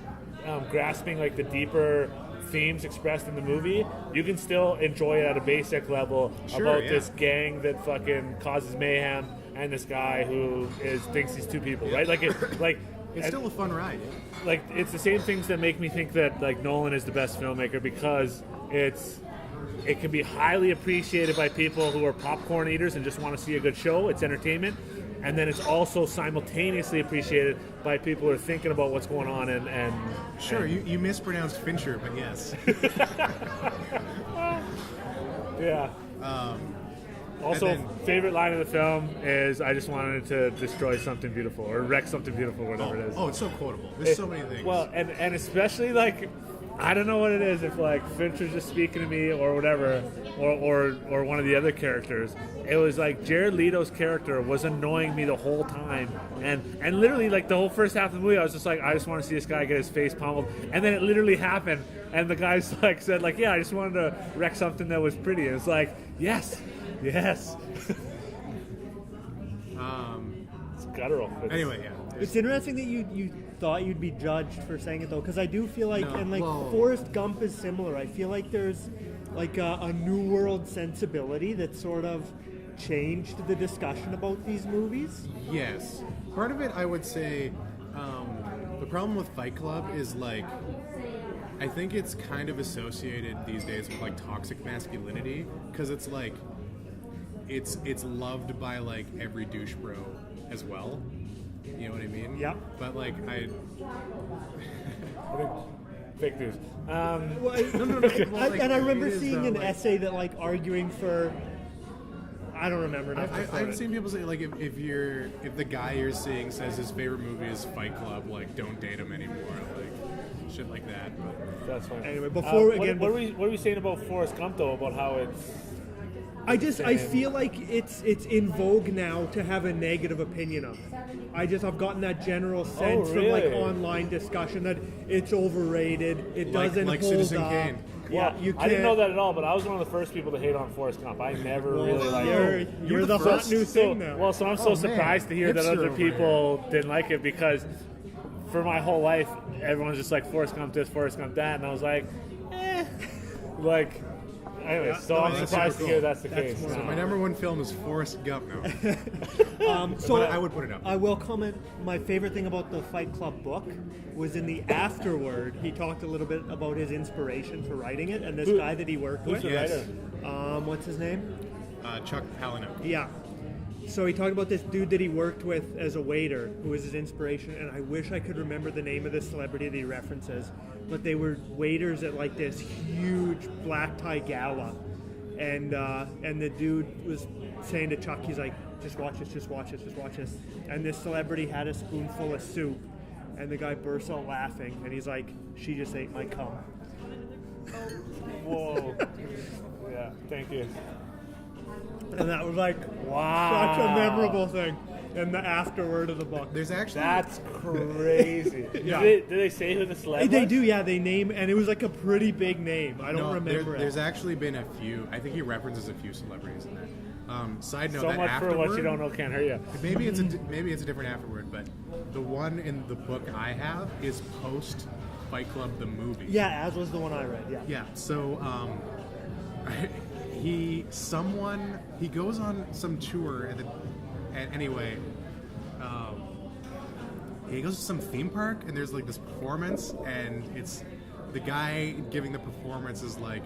grasping like the deeper themes expressed in the movie, you can still enjoy it at a basic level about this gang that fucking causes mayhem and this guy who thinks he's two people, right? Like it's still a fun ride. Like it's the same things that make me think that like Nolan is the best filmmaker, because it can be highly appreciated by people who are popcorn eaters and just want to see a good show. It's entertainment. And then it's also simultaneously appreciated by people who are thinking about what's going on and Sure, you mispronounced Fincher, but yes. Yeah. Also, favorite line of the film is, "I just wanted to destroy something beautiful," or wreck something beautiful, whatever it is. Oh, it's so quotable. There's so many things. Well, and especially like, I don't know what it is, if like Fincher's just speaking to me or whatever, or one of the other characters. It was like Jared Leto's character was annoying me the whole time, and literally like the whole first half of the movie, I was just like, I just want to see this guy get his face pummeled, and then it literally happened, and the guy's like said like, yeah, I just wanted to wreck something that was pretty, and it's like, yes. It's guttural. Anyway, yeah. It's interesting that you thought you'd be judged for saying it though, because I do feel like, Forrest Gump is similar. I feel like there's like a New World sensibility that sort of changed the discussion about these movies. Yes. Part of it, I would say, the problem with Fight Club is like, I think it's kind of associated these days with like toxic masculinity, because it's like, it's loved by like every douche bro as well. You know what I mean? Yeah. But like fake news. Well, and I remember seeing an essay that like arguing for. I don't remember. I've seen people say like if the guy you're seeing says his favorite movie is Fight Club, like don't date him anymore, like shit like that. But that's fine. Anyway, before what are we saying about Forrest Gump though? About how it's. I feel like it's in vogue now to have a negative opinion of it. I've gotten that general sense from like online discussion that it's overrated. It doesn't like hold Citizen up. Kane. Yeah, you can't. I didn't know that at all, but I was one of the first people to hate on Forrest Gump. I never really liked it. You're the hot new thing now. Well, so I'm so surprised to hear that other people didn't like it, because for my whole life, everyone's just like Forrest Gump this, Forrest Gump that, and I was like, like. Anyway, so I'm surprised to hear that's the case. So my number one film is Forrest Gump now. So but I would put it up. I will comment. My favorite thing about the Fight Club book was in the afterword. He talked a little bit about his inspiration for writing it, and this guy that he worked with. Who's the writer? What's his name? Chuck Palahniuk. Yeah. So he talked about this dude that he worked with as a waiter, who was his inspiration, and I wish I could remember the name of this celebrity that he references, but they were waiters at like this huge black tie gala, and the dude was saying to Chuck, he's like, just watch this, just watch this, just watch this, and this celebrity had a spoonful of soup, and the guy bursts out laughing, and he's like, she just ate my cum. Whoa. Yeah, thank you. And that was like, wow, such a memorable thing in the afterword of the book. There's actually that's crazy. Yeah. Did they say who the celebrity? They do, yeah. They name, and it was like a pretty big name. I don't remember. There's actually been a few. I think he references a few celebrities in there. Side note: so that much afterword, for what you don't know can't hurt you. Maybe it's a different afterword, but the one in the book I have is post Fight Club the movie. Yeah, as was the one I read. Yeah. Yeah. So he goes on some tour anyway. He goes to some theme park, and there's like this performance, and it's the guy giving the performance is like,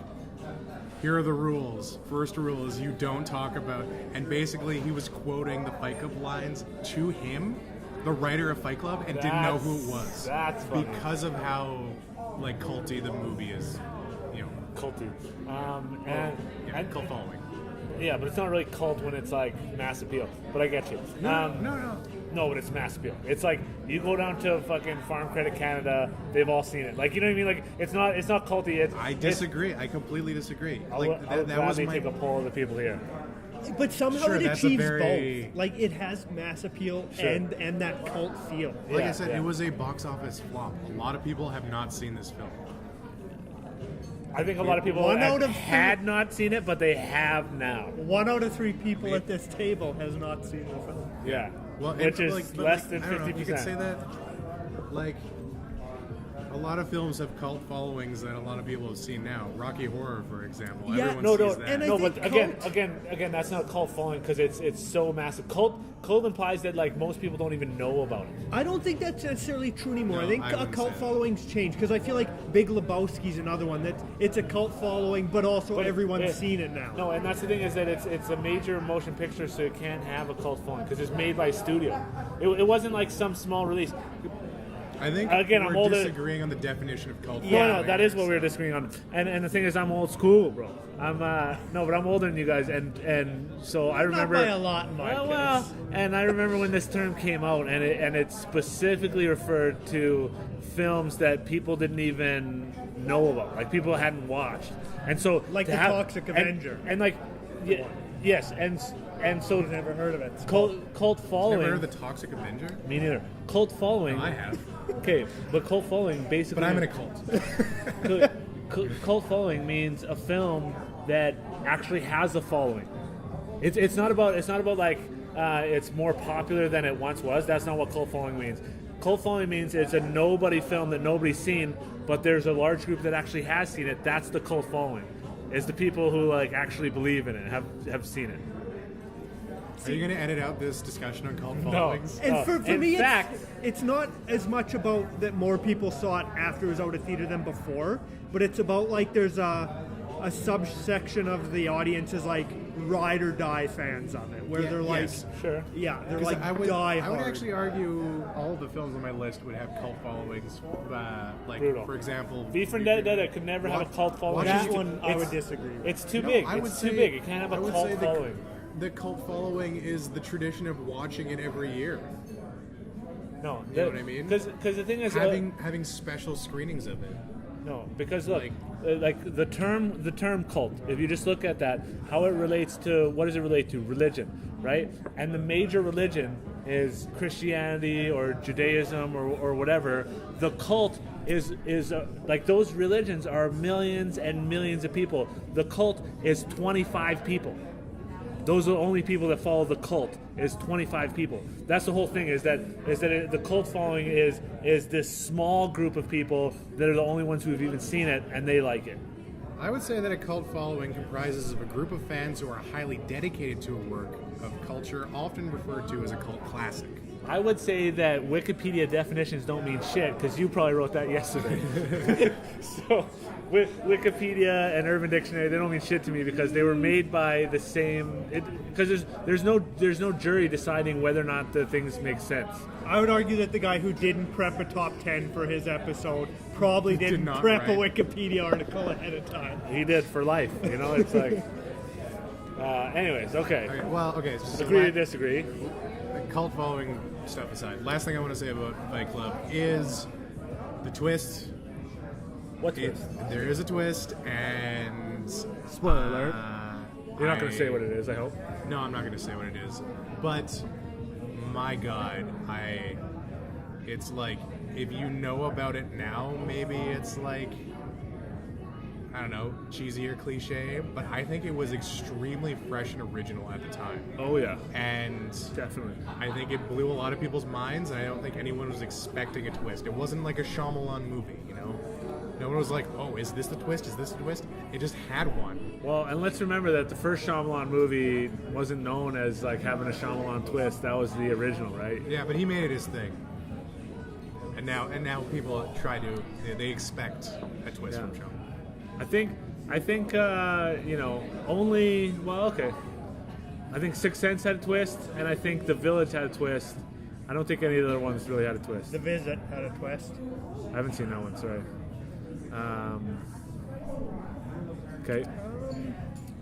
here are the rules. First rule is you don't talk about, and basically he was quoting the Fight Club lines to him, the writer of Fight Club, and didn't know who it was. That's funny. Because of how like culty the movie is, you know. Culty. And cult following. Yeah, but it's not really cult when it's like mass appeal. But I get you. No, but it's mass appeal. It's like you go down to fucking Farm Credit Canada, they've all seen it. Like, you know what I mean? Like, it's not culty. I disagree. I completely disagree. I would gladly take a poll of the people here. But somehow it achieves very... both. Like, it has mass appeal and that cult feel. Like I said, it was a box office flop. A lot of people have not seen this film. I think a lot of people had not seen it, but they have now. 1 out of 3 people at this table has not seen the film. Yeah. Well, which is but less than I don't know, 50%. you could say that, like, a lot of films have cult followings that a lot of people have seen now. Rocky Horror, for example. Yeah, Everyone sees that. and I No, think but again, that's not cult following because it's so massive. Cult implies that like most people don't even know about it. I don't think that's necessarily true anymore. No, I think I wouldn't cult say that. followings change because I feel like Big Lebowski's another one that it's a cult following, but also But everyone's seen it now. No, and that's the thing is that it's a major motion picture, so it can't have a cult following because it's made by a studio. It wasn't like some small release. I think Again, we're I'm older- disagreeing on the definition of cult No, following. that is what we were disagreeing on. And the thing is, I'm old school, bro. I'm but I'm older than you guys, and so I remember by a lot in my case. and I remember when this term came out, and it specifically referred to films that people didn't even know about, like people hadn't watched, and so Like to the have- Toxic Avenger. and like yes, and so I've never heard of it. cult following. Never heard of the Toxic Avenger? Me neither. Cult following. No, I have. Okay, but cult following basically. But I'm in a cult. Cult following means a film that actually has a following. It's not about like it's more popular than it once was. That's not what cult following means. Cult following means it's a nobody film that nobody's seen, but there's a large group that actually has seen it. That's the cult following. It's the people who like actually believe in it, have seen it. Are you going to edit out this discussion on cult followings? And for in me, fact, it's not as much about that more people saw it after it was out of theater than before, but it's about like there's a subsection of the audience is like ride or die fans of it, where they're like, yes. Sure. yeah, they're 'Cause like I would die hard. actually argue all of the films on my list would have cult followings. Like, Brutal. for example... V for Vendetta could never have a cult following. Watch that it. one I would disagree with. It's too No, big. I would It's too say- big. It can't have I a would cult say following. The cult following is the tradition of watching it every year. No, You know what I mean? Because the thing is, Having special screenings of it. no, because look, like the term cult. If you just look at that, how it relates to what does it relate to? Religion, right? And the major religion is Christianity or Judaism or whatever. The cult is like those religions are millions and millions of people. The cult is 25 people. Those are the only people that follow the cult is 25 people. That's the whole thing is that the cult following is this small group of people that are the only ones who have even seen it and they like it. I would say that a cult following comprises of a group of fans who are highly dedicated to a work of culture, often referred to as a cult classic. I would say that Wikipedia definitions don't mean shit because you probably wrote that yesterday. So Wikipedia and Urban Dictionary, they don't mean shit to me because they were made by the same. Because there's no jury deciding whether or not the things make sense. I would argue that the guy who didn't prep a top 10 for his episode probably didn't not prep a write. Wikipedia article ahead of time. He did for life. You know, it's like. Anyways, okay. Okay, so Agree to disagree. cult following stuff aside, last thing I want to say about Fight Club is the twist. What twist? There is a twist, and Spoiler alert. You're not going to I- say what it is, I hope. No, I'm not going to say what it is. But my God, it's like if you know about it now, maybe it's like, I don't know, cheesy or cliche, but I think it was extremely fresh and original at the time. Oh, yeah. And Definitely. I think it blew a lot of people's minds, and I don't think anyone was expecting a twist. It wasn't like a Shyamalan movie, you know? No one was like, oh, is this the twist? Is this the twist? It just had one. Well, and let's remember that the first Shyamalan movie wasn't known as like having a Shyamalan twist. That was the original, right? Yeah, but he made it his thing. And now people they expect a twist Yeah. from Shyamalan. I think only, well, okay. I think Sixth Sense had a twist, and I think The Village had a twist. I don't think any of the other ones really had a twist. The Visit had a twist. I haven't seen that one, sorry. Okay.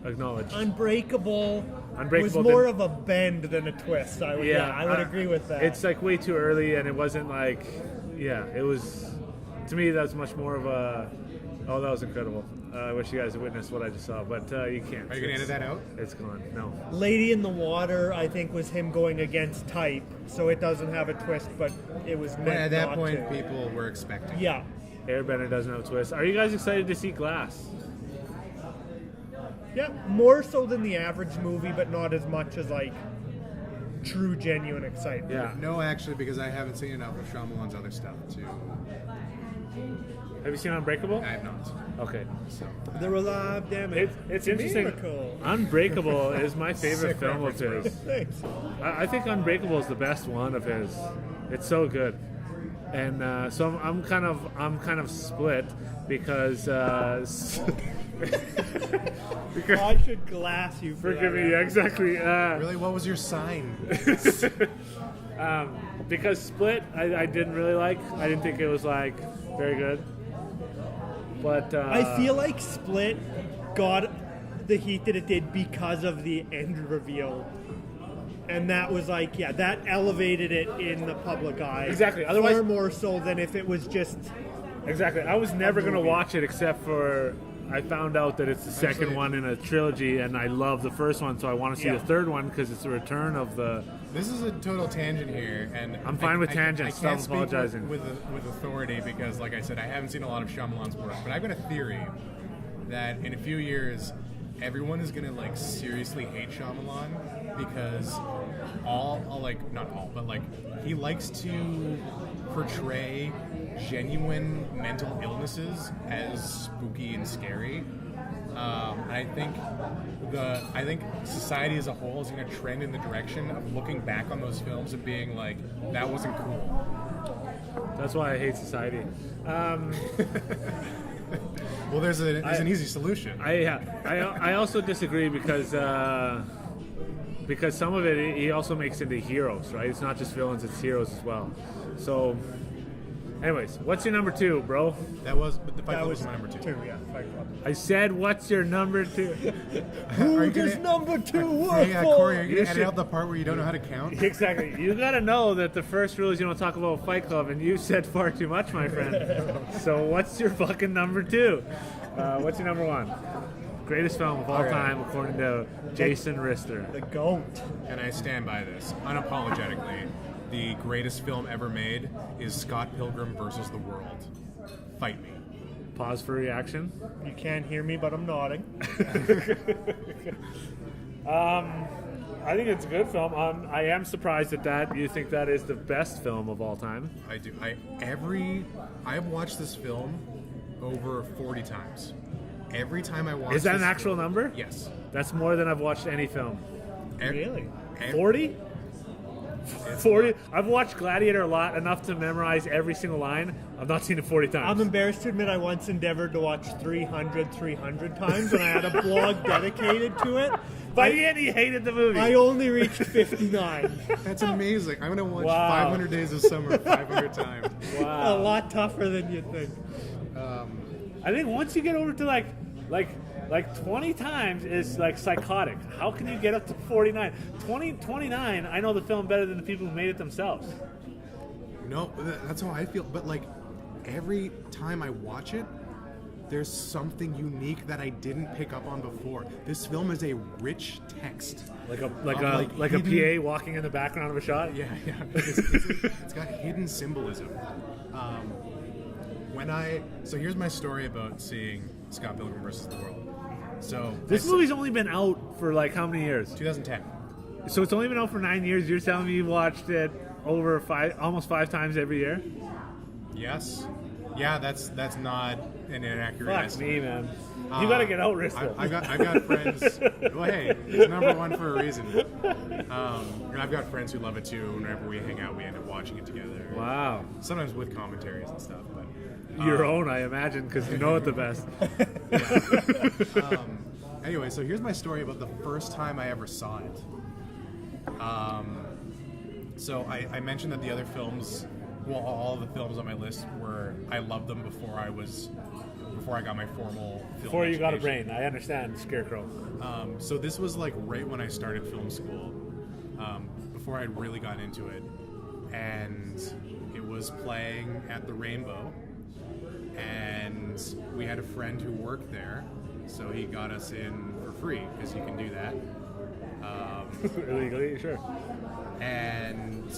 Acknowledge. Unbreakable was Unbreakable more didn't- of a bend than a twist. I would agree with that. It's like way too early, and it wasn't like, it was, to me, that's much more of a, oh, that was incredible. I wish you guys had witnessed what I just saw, but you can't. Are you going to edit that out? It's gone, no. Lady in the Water, I think, was him going against type, so it doesn't have a twist, but it was meant But at that not point, to. people were expecting. Yeah. Airbender doesn't have a twist. Are you guys excited to see Glass? Yeah, more so than the average movie, but not as much as like true, genuine excitement. Yeah. No, actually, because I haven't seen enough of Shyamalan's other stuff too. Have you seen Unbreakable? I have not. Okay. So They're alive, damn it. It's interesting. Miracle. Unbreakable is my favorite Sick film of reference, his. Thanks. I think Unbreakable is the best one of his. It's so good, and so I'm kind of split because because I should glass you for forgive that. me, yeah, exactly. really, what was your sign? Because Split, I didn't really like. I didn't think it was like very good. But I feel like Split got the heat that it did because of the end reveal. And that was like, yeah, that elevated it in the public eye. Exactly. Otherwise, far more so than if it was just. exactly. I was never going to watch it except for I found out that it's the second Actually- one in a trilogy, and I love the first one, so I want to see Yeah. the third one because it's a return of the. This is a total tangent here, and I'm fine with tangents, I can't stop speak apologizing. with authority because, like I said, I haven't seen a lot of Shyamalan's work. But I've got a theory that in a few years, everyone is gonna like seriously hate Shyamalan because not all, but like he likes to portray genuine mental illnesses as spooky and scary. I think society as a whole is going to trend in the direction of looking back on those films and being like, that wasn't cool. That's why I hate society. Well, there's an easy solution. I also disagree because some of it he also makes into heroes, right? It's not just villains; it's heroes as well. So, anyways, what's your number 2, bro? The Fight Club was my number 2. Yeah, Fight Club. I said, what's your number 2? Who does number 2 work for? Corey, are you You gonna edit should- out the part where you don't know how to count? Exactly. You gotta know that the first rule is you don't talk about Fight Club, and you said far too much, my friend. So what's your fucking number 2? What's your number 1? Greatest film of all right. time, according to Jason Rister. The GOAT. And I stand by this unapologetically. The greatest film ever made is Scott Pilgrim versus the World. Fight me. Pause for reaction. You can't hear me, but I'm nodding. I think it's a good film. I am surprised at that. You think that is the best film of all time? I do. I've watched this film over 40 times. Every time I watch Is that this an actual number? Yes. That's more than I've watched any film. Really? 40? 40? I've watched Gladiator a lot, enough to memorize every single line. I've not seen it 40 times. I'm embarrassed to admit I once endeavored to watch 300 times, and I had a blog dedicated to it. By the end, he hated the movie. I only reached 59. That's amazing. I'm going to watch Wow. 500 Days of Summer 500 times. Wow. A lot tougher than you'd think. I think once you get over to like 20 times is like psychotic. How can you get up to 49? 29, I know the film better than the people who made it themselves. No, that's how I feel. But like every time I watch it, there's something unique that I didn't pick up on before. This film is a rich text. Like a hidden- PA walking in the background of a shot? Yeah. It's got hidden symbolism. So here's my story about seeing Scott Pilgrim versus the World. So This movie's only been out for like how many years? 2010. So it's only been out for 9 years. You're telling me you watched it over almost 5 times every year? Yes. Yeah, that's not an inaccurate Fuck estimate. me, man. You gotta get out, Rister. I got friends. Well, hey, it's number 1 for a reason. And I've got friends who love it too. Whenever we hang out, we end up watching it together. Wow. Sometimes with commentaries and stuff, but Your own, I imagine, because you know it the best. Anyway, so here's my story about the first time I ever saw it. So I mentioned that the other films, well, all of the films on my list I loved them before I got my formal film Before you got a education. brain, I understand, Scarecrow. So this was like right when I started film school, before I'd really gotten into it, and it was playing at the Rainbow, and we had a friend who worked there, so he got us in for free because you can do that. Illegally, sure. And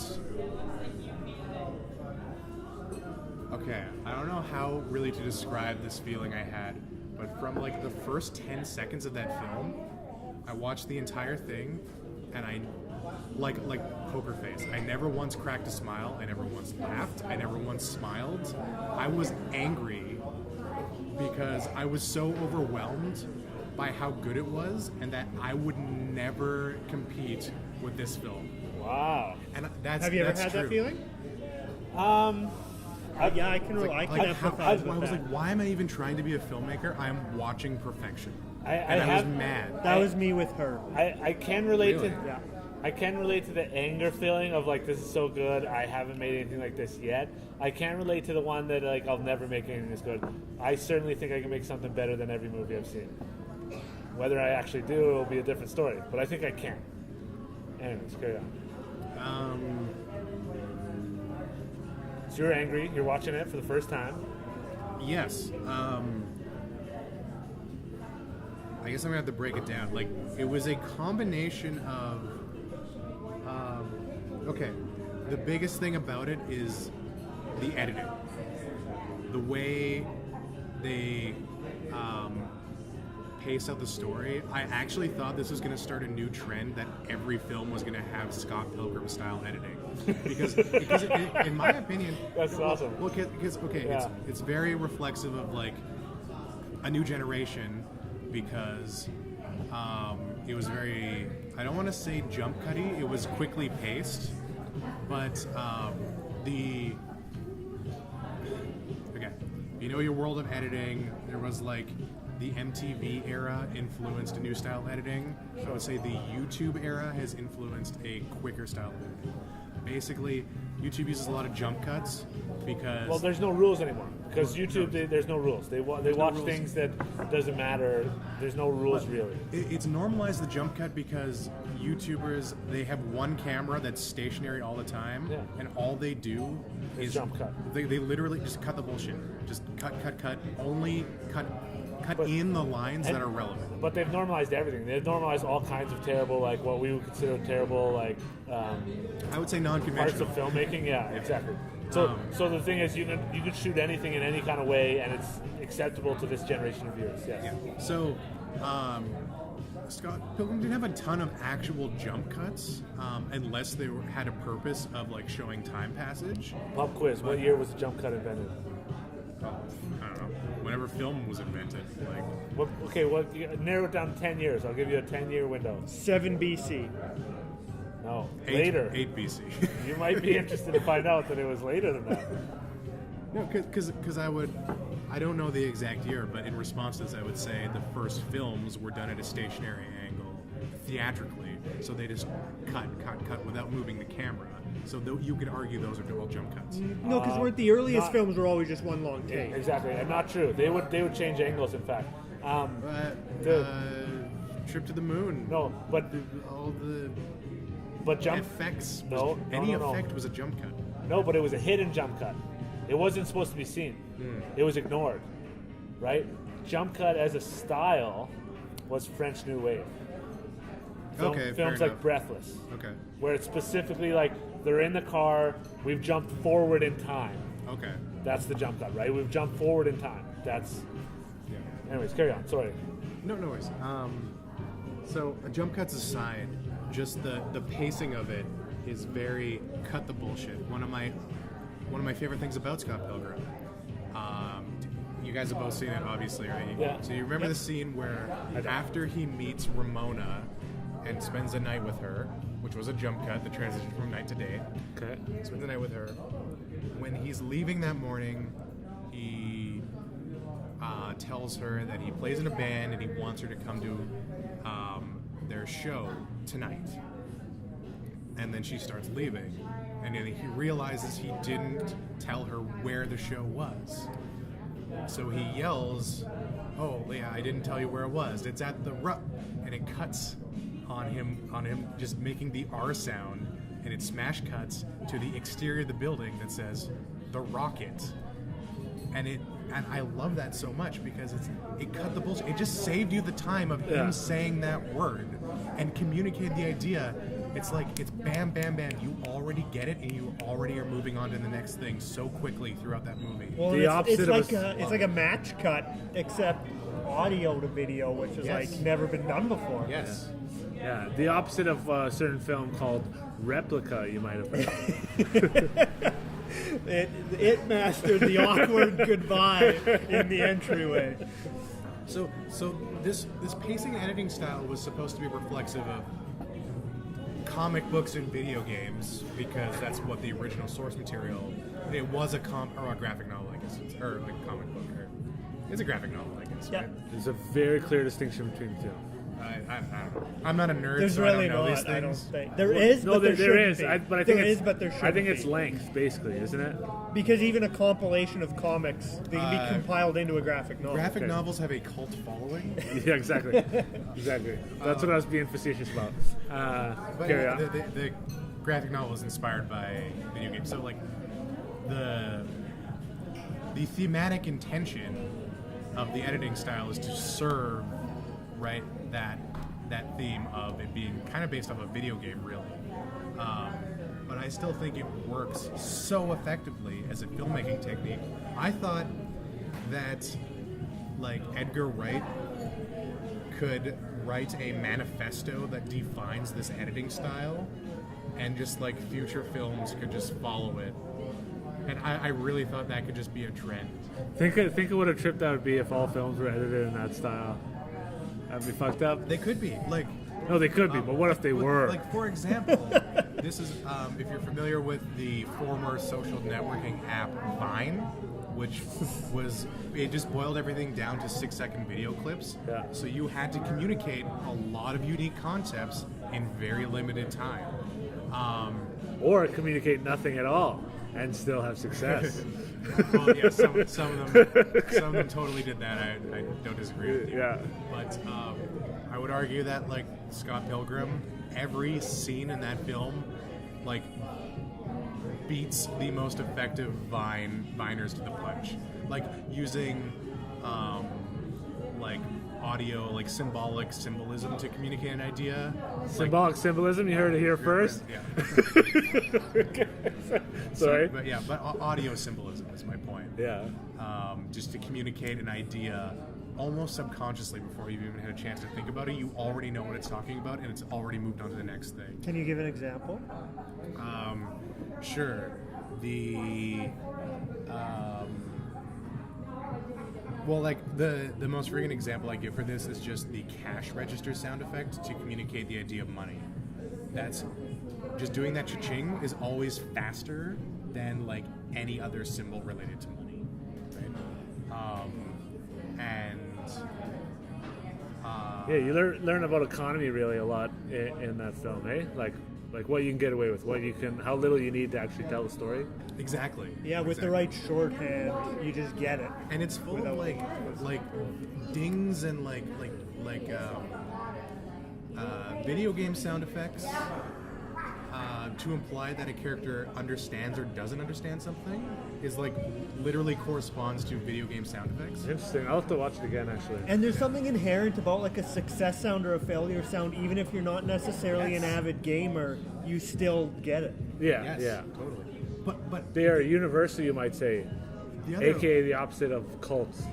okay, I don't know how really to describe this feeling I had, but from like the first 10 seconds of that film, I watched the entire thing, and I like poker face. I never once cracked a smile. I never once laughed. I never once smiled. I was angry because I was so overwhelmed by how good it was, and that I would never compete with this film. Wow. And that's Have you ever that's had true. that feeling? Yeah, I can empathize I with was that. like, why am I even trying to be a filmmaker? I'm watching perfection. I was mad. That was me with her. I can relate Really? to Yeah. I can relate to the anger feeling of like, this is so good, I haven't made anything like this yet. I can't relate to the one that like, I'll never make anything this good. I certainly think I can make something better than every movie I've seen. Whether I actually do, it'll be a different story, but I think I can. Anyways, carry on. So you're angry, you're watching it for the first time. Yes. I guess I'm gonna have to break it down. Like, it was a combination of. Okay, the biggest thing about it is the editing. The way they pace out the story. I actually thought this was going to start a new trend that every film was going to have Scott Pilgrim style editing, because in my opinion, That's awesome. Well, because Yeah. it's very reflexive of like a new generation, because it was very, I don't want to say jump cutty, it was quickly paced, but okay, you know your world of editing, there was like the MTV era influenced a new style of editing. I would say the YouTube era has influenced a quicker style of editing. Basically, YouTube uses a lot of jump cuts because... Well, there's no rules anymore because YouTube, there's no rules. They watch rules. things that doesn't matter. There's no rules really. It's normalized the jump cut because YouTubers, they have one camera that's stationary all the time, Yeah. and all they do is jump cut. They literally just cut the bullshit. Just cut. Only cut But- in the lines that are relevant. But they've normalized everything. They've normalized all kinds of terrible, like what we would consider terrible, like I would say parts non-conventional. of filmmaking. Yeah, exactly. So the thing is, you can shoot anything in any kind of way, and it's acceptable to this generation of viewers. Yes. Yeah. So, Scott Pilgrim didn't have a ton of actual jump cuts, unless they had a purpose of like showing time passage. Pop quiz. What year was the jump cut invented? I don't know. Whenever film was invented, like Narrow it down to 10 years. I'll give you a 10-year window. 7 BC. No, 8 later. 8 BC. You might be interested to find out that it was later than that. No, because I don't know the exact year, but in response to this, I would say the first films were done at a stationary angle, theatrically, so they just cut without moving the camera. So you could argue those are all jump cuts. No, because weren't the earliest not- films were always just one long take. Exactly, and not true. They would change angles. In fact, Trip to the Moon. no, but All the jump. effects. No, any no. effect was a jump cut. No, but it was a hidden jump cut. It wasn't supposed to be seen. It was ignored, right? Jump cut as a style was French New Wave. Okay, fair Films like enough. Breathless, Okay. where it's specifically like they're in the car, we've jumped forward in time. Okay. That's the jump cut, right? We've jumped forward in time. That's. Yeah. Anyways, carry on. Sorry. No worries. So jump cuts aside, just the pacing of it is very cut the bullshit. One of my favorite things about Scott Pilgrim. You guys have both seen it, obviously, right? Yeah. So you remember the scene where after he meets Ramona and spends the night with her, which was a jump cut, the transition from night to day. Okay. Spends the night with her. When he's leaving that morning, he tells her that he plays in a band and he wants her to come to their show tonight. And then she starts leaving. And then he realizes he didn't tell her where the show was. So he yells, "Oh, yeah, I didn't tell you where it was. It's at the Rupp." And it cuts on him just making the R sound, and it smash cuts to the exterior of the building that says "The Rocket." And I love that so much because it cut the bullshit. It just saved you the time of him saying that word and communicated the idea. It's like, it's bam, bam, bam. You already get it, and you already are moving on to the next thing so quickly throughout that movie. Well, The it's opposite of like it's like a match cut, except audio to video, which is like never been done before. Yes. Yeah, the opposite of a certain film called Replica, you might have heard. It mastered the awkward goodbye in the entryway. So this pacing and editing style was supposed to be reflexive of comic books and video games, because that's what the original source material. It was a graphic novel, I guess, or like a comic book. It's a graphic novel, I guess. Yeah. Right? There's a very clear distinction between the two. I don't know. I'm not a nerd, There's so really I don't know not. these things. I don't think there is. No, but there there is. shouldn't be. But I think there it's, is, but there I shouldn't think it's be. length, basically, isn't it? Because even a compilation of comics, they can be compiled into a graphic novel. Graphic novels have a cult following. Yeah, exactly. Exactly. That's what I was being facetious about. But Carry on. the graphic novel is inspired by video games. So like the thematic intention of the editing style is to serve that theme of it being kind of based off a video game, really. But I still think it works so effectively as a filmmaking technique. I thought that like Edgar Wright could write a manifesto that defines this editing style, and just like future films could just follow it. And I really thought that could just be a trend. Think of what a trip that would be if all films were edited in that style. That'd be fucked up. They could be like. No, they could be, but what if they were? Like, for example, this is if you're familiar with the former social networking app Vine, which was, it just boiled everything down to 6-second video clips. Yeah. So you had to communicate a lot of unique concepts in very limited time. Or communicate nothing at all and still have success. Well, yeah, some of them totally did that. I don't disagree with you. Yeah. But I would argue that like Scott Pilgrim, every scene in that film, like beats the most effective Viners to the punch. Like using like audio, like symbolic symbolism to communicate an idea. Symbolic symbolism, you heard it here first? Yeah. Sorry. But audio symbolism is my point. Yeah. Just to communicate an idea almost subconsciously before you've even had a chance to think about it. You already know what it's talking about, and it's already moved on to the next thing. Can you give an example? Sure. Well, like the most frequent example I give for this is just the cash register sound effect to communicate the idea of money. That's just doing that cha-ching is always faster than like any other symbol related to money, right? Yeah, you learn about economy really a lot in that film, eh? Like what you can get away with, how little you need to actually tell the story. Exactly. Yeah, with the right shorthand, you just get it. And it's full of like dings and like video game sound effects to imply that a character understands or doesn't understand something is like literally corresponds to video game sound effects. Interesting. I'll have to watch it again, actually. And there's something inherent about like a success sound or a failure sound, even if you're not necessarily an avid gamer, you still get it. Yeah, Yes, yeah. totally. But They are universal, you might say, the aka the opposite of cults.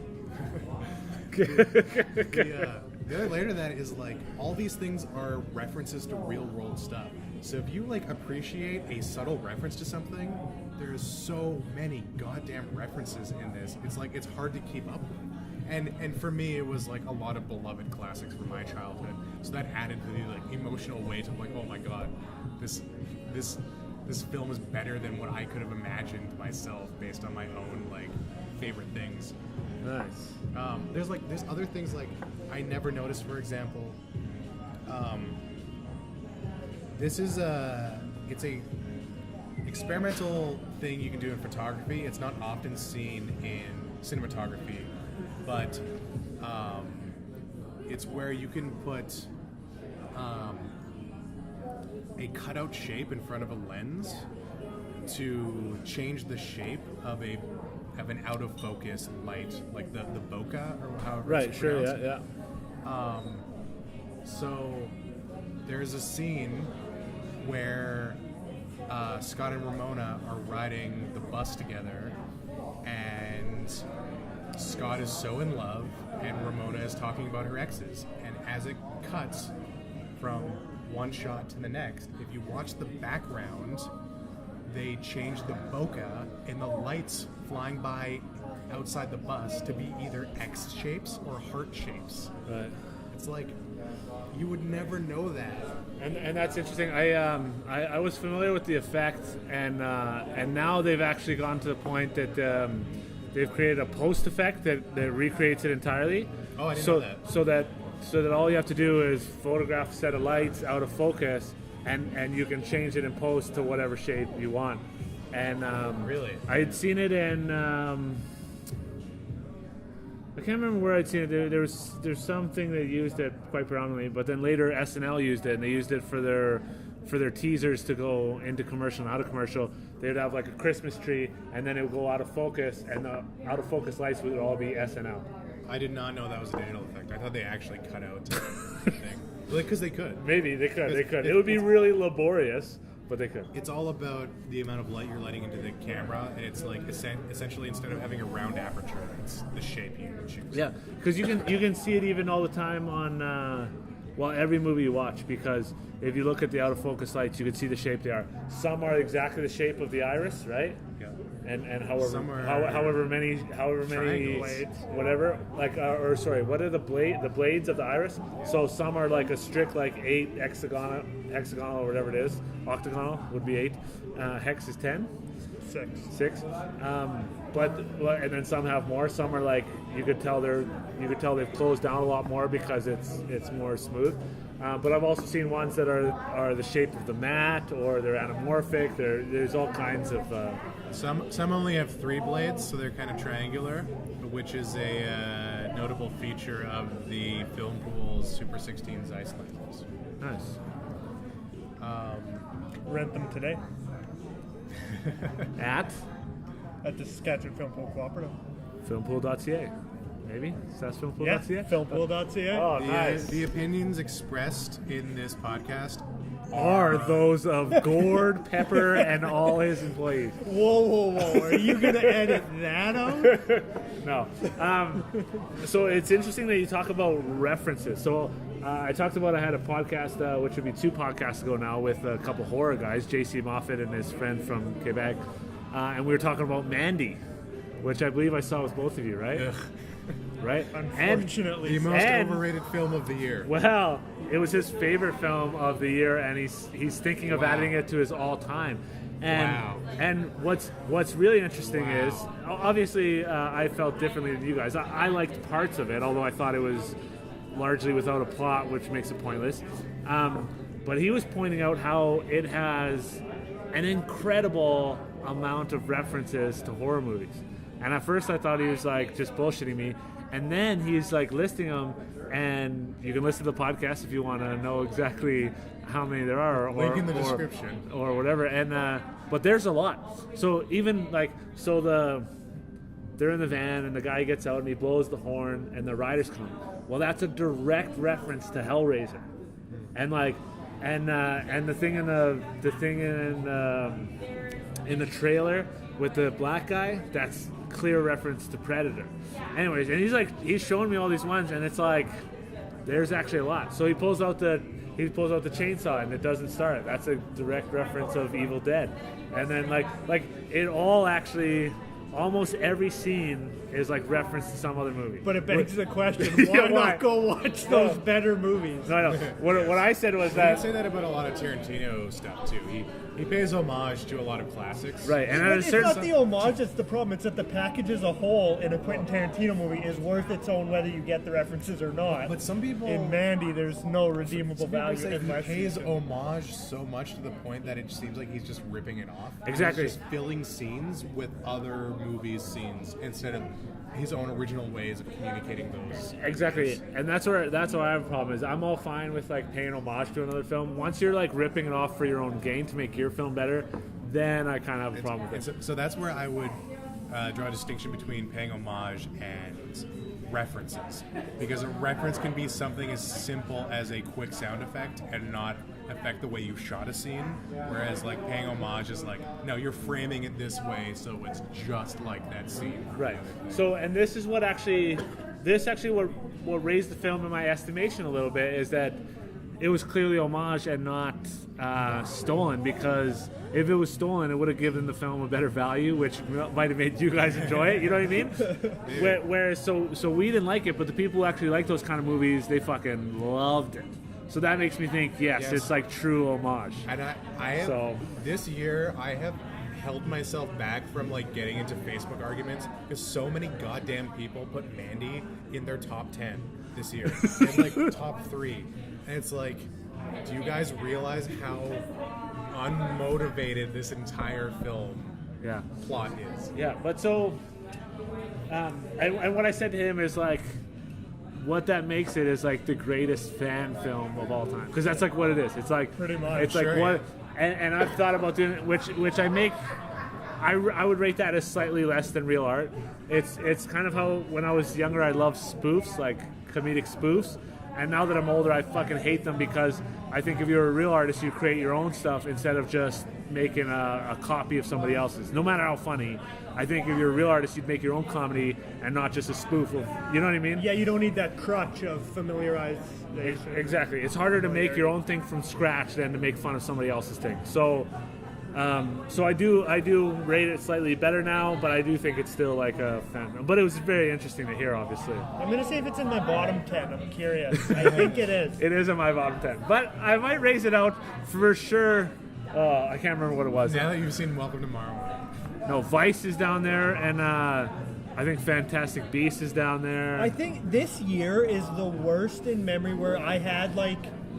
the other layer to that is like all these things are references to real world stuff. So if you like appreciate a subtle reference to something, there's so many goddamn references in this. It's like it's hard to keep up with. And for me, it was like a lot of beloved classics from my childhood. So that added to the like emotional weight of like, oh my god, this film is better than what I could have imagined myself based on my own like favorite things. Nice. There's other things like I never noticed, for example. This is it's a experimental thing you can do in photography. It's not often seen in cinematography, but it's where you can put a cutout shape in front of a lens to change the shape of an out of focus light, like the bokeh or however Right, it's sure, pronounced. yeah. So there's a scene where Scott and Ramona are riding the bus together, and Scott is so in love, and Ramona is talking about her exes. And as it cuts from one shot to the next, if you watch the background, they change the bokeh in the lights flying by outside the bus to be either X shapes or heart shapes. Right. It's like, you would never know that. And that's interesting. I was familiar with the effect, and now they've actually gone to the point that they've created a post effect that recreates it entirely. Oh, I didn't know that. So that all you have to do is photograph a set of lights out of focus, and you can change it in post to whatever shape you want. And really, I had seen it in. I can't remember where I'd seen it. There's something that used it quite predominantly, but then later SNL used it, and they used it for their teasers to go into commercial and out of commercial. They'd have like a Christmas tree, and then it would go out of focus, and the out of focus lights would all be SNL. I did not know that was a digital effect. I thought they actually cut out the thing. Because they could. Maybe they could. It would be really laborious, but they could. It's all about the amount of light you're letting into the camera, and it's like essentially instead of having a round aperture, it's the shape you choose. Yeah, because you can see it even all the time on every movie you watch, because if you look at the out of focus lights, you can see the shape they are. Some are exactly the shape of the iris, right? Yeah. And however many blades, whatever, like what are the blades of the iris? So some are like a strict like 8 hexagonal or whatever it is. Octagonal would be 8. Hex is 10. 6. And then some have more. Some are like you could tell they've closed down a lot more because it's more smooth. But I've also seen ones that are the shape of the mat, or they're anamorphic. There's all kinds of. Some only have 3 blades, so they're kind of triangular, which is a notable feature of the Filmpool's Super 16 Zeiss lenses. Nice. Rent them today At the Saskatchewan Filmpool Cooperative. Filmpool.ca. Maybe? That's Filmpool.ca? Yeah, Filmpool.ca. Oh, nice. The opinions expressed in this podcast are those of Gord Pepper and all his employees. Whoa. Are you going to edit that out? No. So it's interesting that you talk about references. So I talked about I had a podcast, which would be 2 podcasts ago now, with a couple horror guys, JC Moffat and his friend from Quebec. And we were talking about Mandy, which I believe I saw with both of you, right? Ugh. Right? Unfortunately. The most overrated film of the year. Well, it was his favorite film of the year, and he's thinking of adding it to his all-time. And what's really interesting is, obviously, I felt differently than you guys. I liked parts of it, although I thought it was largely without a plot, which makes it pointless. But he was pointing out how it has an incredible amount of references to horror movies. And at first I thought he was like just bullshitting me. And then he's like listing them, and you can listen to the podcast if you want to know exactly how many there are. Link in the description. Or whatever. And but there's a lot. So even like, they're in the van, and the guy gets out and he blows the horn, and the riders come. Well, that's a direct reference to Hellraiser. And like, and the thing in the trailer with the black guy, that's clear reference to Predator. Anyways, and he's showing me all these ones, and it's like there's actually a lot. So he pulls out the chainsaw, and it doesn't start. That's a direct reference of Evil Dead. And then like it all actually, almost every scene is like reference to some other movie. But it begs the question: why not go watch those better movies? No. What I said was You that. can say that about a lot of Tarantino stuff too. He pays homage to a lot of classics. Right, and It's not the homage that's the problem. It's that the package as a whole in a Quentin Tarantino movie is worth its own, whether you get the references or not. But some people in Mandy, there's no redeemable value. Say he pays homage so much to the point that it seems like he's just ripping it off. Exactly. He's just filling scenes with other movies' scenes instead of his own original ways of communicating those. Exactly, and that's why I have a problem. Is I'm all fine with like paying homage to another film. Once you're like ripping it off for your own gain to make your film better, then I kind of have a problem with it. So that's where I would draw a distinction between paying homage and references, because a reference can be something as simple as a quick sound effect and not affect the way you shot a scene, whereas like paying homage is like, no, you're framing it this way, so it's just like that scene. Right. So, and this is what what raised the film in my estimation a little bit, is that it was clearly homage and not stolen, because if it was stolen, it would have given the film a better value, which might have made you guys enjoy it. You know what I mean? Whereas, so we didn't like it, but the people who actually like those kind of movies, they fucking loved it. So that makes me think, yes. It's like true homage. And I have, this year, I have held myself back from like getting into Facebook arguments because so many goddamn people put Mandy in their top 10 this year, in like top 3, and it's like, do you guys realize how unmotivated this entire film plot is? Yeah, but so, and what I said to him is like, what that makes it is like the greatest fan film of all time, because that's like what it is. It's like pretty much. It's like what, and I've thought about doing it, which I make. I would rate that as slightly less than real art. It's kind of how when I was younger I loved spoofs, like comedic spoofs, and now that I'm older I fucking hate them, because I think if you're a real artist you create your own stuff instead of just making a copy of somebody else's, no matter how funny. I think if you're a real artist you'd make your own comedy and not just a spoof of, you know what I mean? Yeah, you don't need that crutch of familiarization. Exactly. It's harder to make your own thing from scratch than to make fun of somebody else's thing. So I do rate it slightly better now, but I do think it's still like a fan film. But it was very interesting to hear, obviously. I'm going to see if it's in my bottom 10. I'm curious. I think it is. It is in my bottom 10. But I might raise it out for sure. I can't remember what it was. Now that you've seen Welcome to Tomorrow. No, Vice is down there, and I think Fantastic Beasts is down there. I think this year is the worst in memory where I had like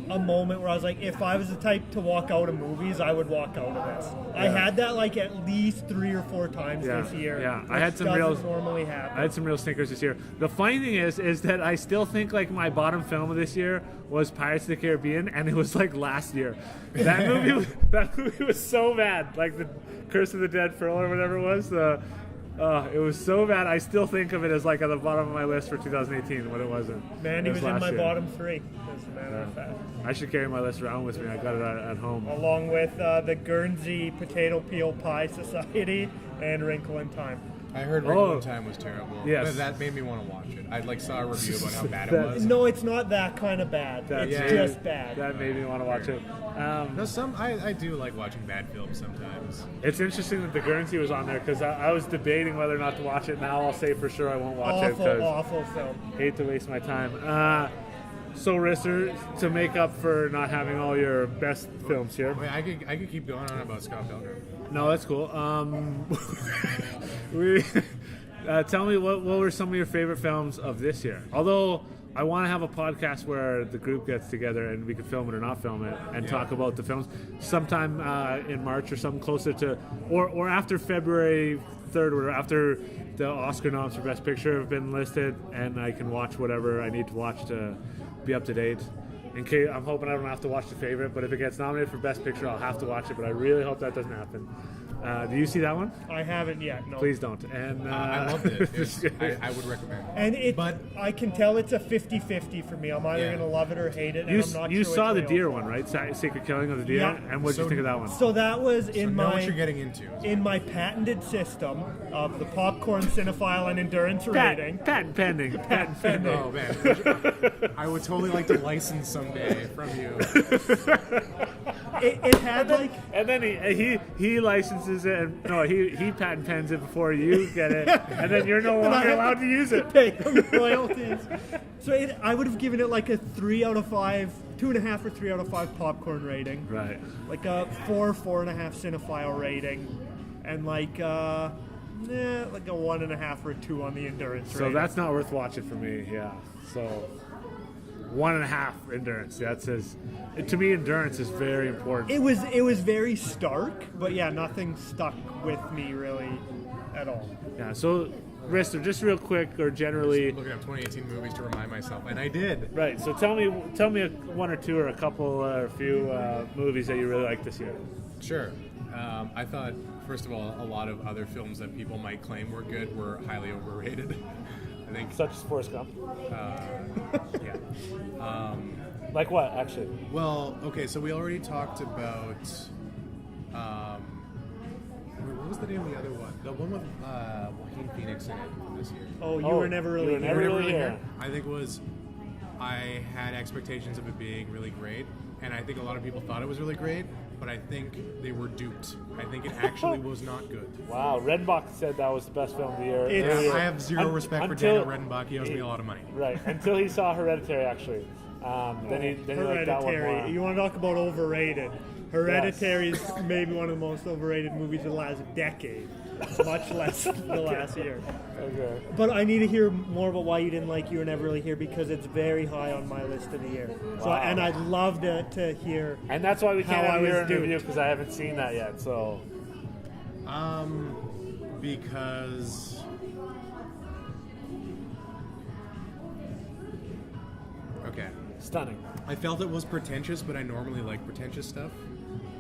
a moment where I was like, if I was the type to walk out of movies, I would walk out of this. Yeah. I had that like at least 3 or 4 times this year. Yeah, I had some real normally happen. I had some real stinkers this year. The funny thing is that I still think like my bottom film of this year was Pirates of the Caribbean, and it was like last year. That movie was so bad. Like the Curse of the Dead Pearl or whatever it was. It was so bad. I still think of it as like at the bottom of my list for 2018 when it wasn't. Mandy was in my bottom 3, as a matter of fact. I should carry my list around with me. I got it at home. Along with the Guernsey Potato Peel Pie Society and Wrinkle in Time. I heard Wrinkle in Time was terrible. Yes. But that made me want to watch it. I saw a review about how bad it was. No, it's not that kind of bad. It's just bad. That made me want to watch it. I do like watching bad films sometimes. It's interesting that the Guernsey was on there, because I was debating whether or not to watch it. Now I'll say for sure I won't watch it. Awful film. Hate to waste my time. So, Rister, to make up for not having all your best films here. Wait, I could keep going on about Scott Pilgrim. No, that's cool. Tell me what were some of your favorite films of this year? Although I want to have a podcast where the group gets together and we can film it or not film it and talk about the films sometime in March or something closer to, or after February 3rd, or after the Oscar noms for Best Picture have been listed, and I can watch whatever I need to watch to be up to date. In case, I'm hoping I don't have to watch The Favorite, but if it gets nominated for Best Picture, I'll have to watch it, but I really hope that doesn't happen. Do you see that one? I haven't yet, no. Please don't. And I loved it. I would recommend it. And I can tell it's a 50-50 for me. I'm either going to love it or hate it, and I'm not You sure saw which the way deer I'll one, right? Sacred Killing of the Deer? Yeah. And what did you think of that one? So that was in know what you're getting into. In my patented system of the popcorn cinephile and endurance rating. Patent pending. Patent pending. Oh, man. I would totally like to license someday from you. It had and then he licenses it, and no, he patent pens it before you get it, and then you're no longer allowed to use it. Pay him royalties. So I would have given it like a 3 out of 5, 2.5 or 3 out of 5 popcorn rating. Right. Like a 4.5 cinephile rating, and like a 1.5 or 2 on the endurance rating. So that's not worth watching for me. Yeah. So 1.5 endurance. That says, to me, endurance is very important. It was very stark, but yeah, nothing stuck with me really at all. Yeah. So, Rister, just real quick, or generally, looking up 2018 movies to remind myself, and I did. Right. So tell me one or two or a couple or a few movies that you really liked this year. Sure. I thought, first of all, a lot of other films that people might claim were good were highly overrated. I think, such as Forrest Gump. Yeah. Like what, actually? Well, okay, so we already talked about. What was the name of the other one? The one with Joaquin Phoenix in it from this year. Oh, you were never really You Were Never Really Here. I think I had expectations of it being really great, and I think a lot of people thought it was really great, but I think they were duped. I think it actually was not good. Wow, Redenbach said that was the best film of the year. Yeah, I have zero respect for Daniel Redenbach. He owes me a lot of money. Right, until he saw Hereditary, actually. Then he liked that one more. You want to talk about overrated? Hereditary is maybe one of the most overrated movies of the last decade, much less the last year. Okay. But I need to hear more about why you didn't like You Were Never Really Here, because it's very high on my list of the year. So, and I'd love to hear. And that's why we can't how have I your was review, duped. because I haven't seen that yet. So Because okay. stunning. I felt it was pretentious, but I normally like pretentious stuff.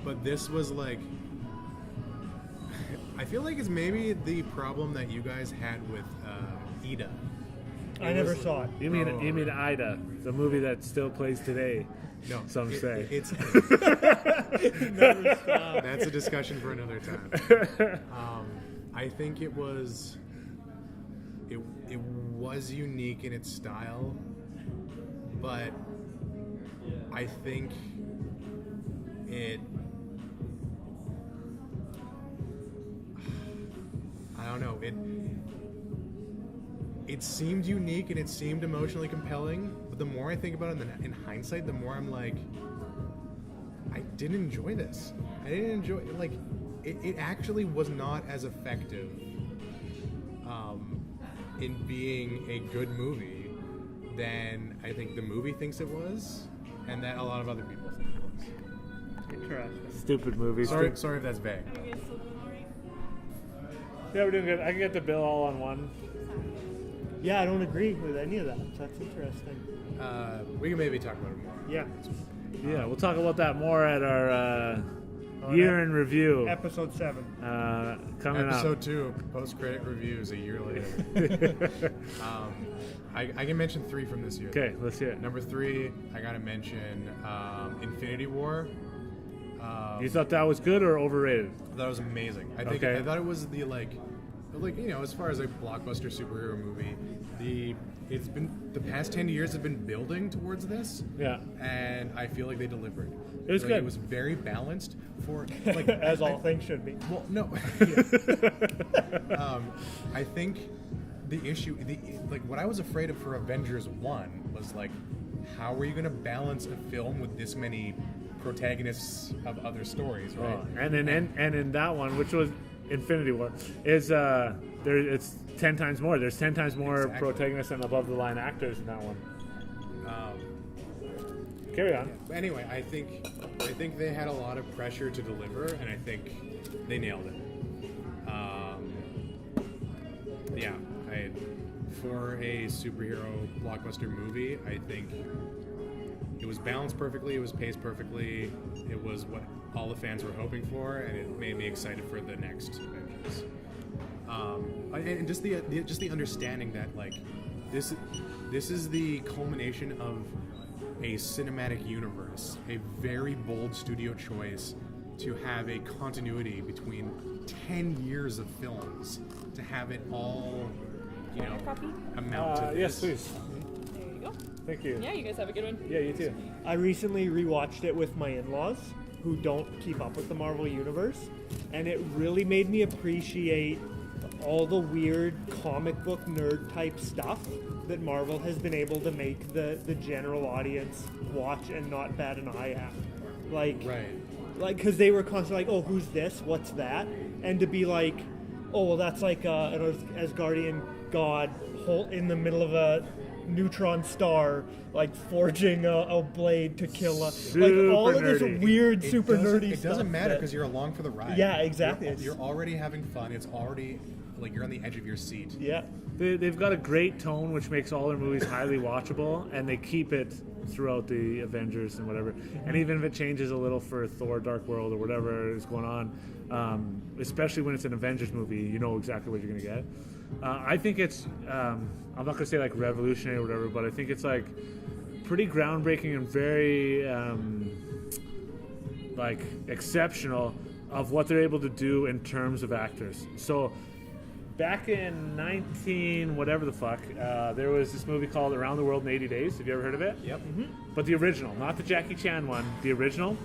But this was like, I feel like it's maybe the problem that you guys had with Ida. I never saw it. You mean Ida, the movie that still plays today? No, some say. It's Never saw it. that's a discussion for another time. I think it was unique in its style, but I think I don't know, it seemed unique and it seemed emotionally compelling, but the more I think about it in hindsight, the more I'm like, I didn't enjoy this. I didn't enjoy it. Like, it actually was not as effective in being a good movie than I think the movie thinks it was, and that a lot of other people think it was. Interesting. Stupid movie. Sorry if that's vague. Yeah, we're doing good. I can get the bill all on one. Yeah, I don't agree with any of that. That's interesting. We can maybe talk about it more. Yeah. Yeah, we'll talk about that more at our year in review. Episode 7. Coming Episode up. 2, post-credit reviews a year later. I can mention 3 from this year. Okay, let's hear it. Number 3, I gotta mention Infinity War. You thought that was good or overrated? That was amazing. I thought it was the like you know, as far as a blockbuster superhero movie, it's been the past 10 years have been building towards this. Yeah. And I feel like they delivered. It was good. It was very balanced for like As all things should be. Well, no. I think the issue, what I was afraid of for Avengers 1 was like, how are you going to balance a film with this many protagonists of other stories, right? And in that one, which was Infinity War, is it's 10 times more. There's 10 times more protagonists and above the line actors in that one. Carry on. Anyway, I think they had a lot of pressure to deliver, and I think they nailed it. For a superhero blockbuster movie, I think it was balanced perfectly, it was paced perfectly, it was what all the fans were hoping for, and it made me excited for the next Avengers. And just the understanding that like this is the culmination of a cinematic universe, a very bold studio choice to have a continuity between 10 years of films, to have it all, you know, amount to this. Yes, please. There you go. Thank you. Yeah, you guys have a good one. Yeah, you too. I recently rewatched it with my in-laws, who don't keep up with the Marvel Universe, and it really made me appreciate all the weird comic book nerd type stuff that Marvel has been able to make the general audience watch and not bat an eye at. Like, because they were constantly like, oh, who's this? What's that? And to be like, oh, well, that's like an Asgardian god in the middle of a neutron star, like forging a blade to kill a... Like, all of this weird, super nerdy stuff. It doesn't matter because you're along for the ride. Yeah, exactly. You're already having fun. It's already... like you're on the edge of your seat. Yeah. They've got a great tone, which makes all their movies highly watchable, and they keep it throughout the Avengers and whatever. And even if it changes a little for Thor: Dark World or whatever is going on, especially when it's an Avengers movie, you know exactly what you're going to get. I think it's, I'm not going to say like revolutionary or whatever, but I think it's like pretty groundbreaking and very like exceptional of what they're able to do in terms of actors. So back in 19 whatever the fuck, there was this movie called Around the World in 80 Days. Have you ever heard of it? Yep. But the original, not the Jackie Chan one, the original.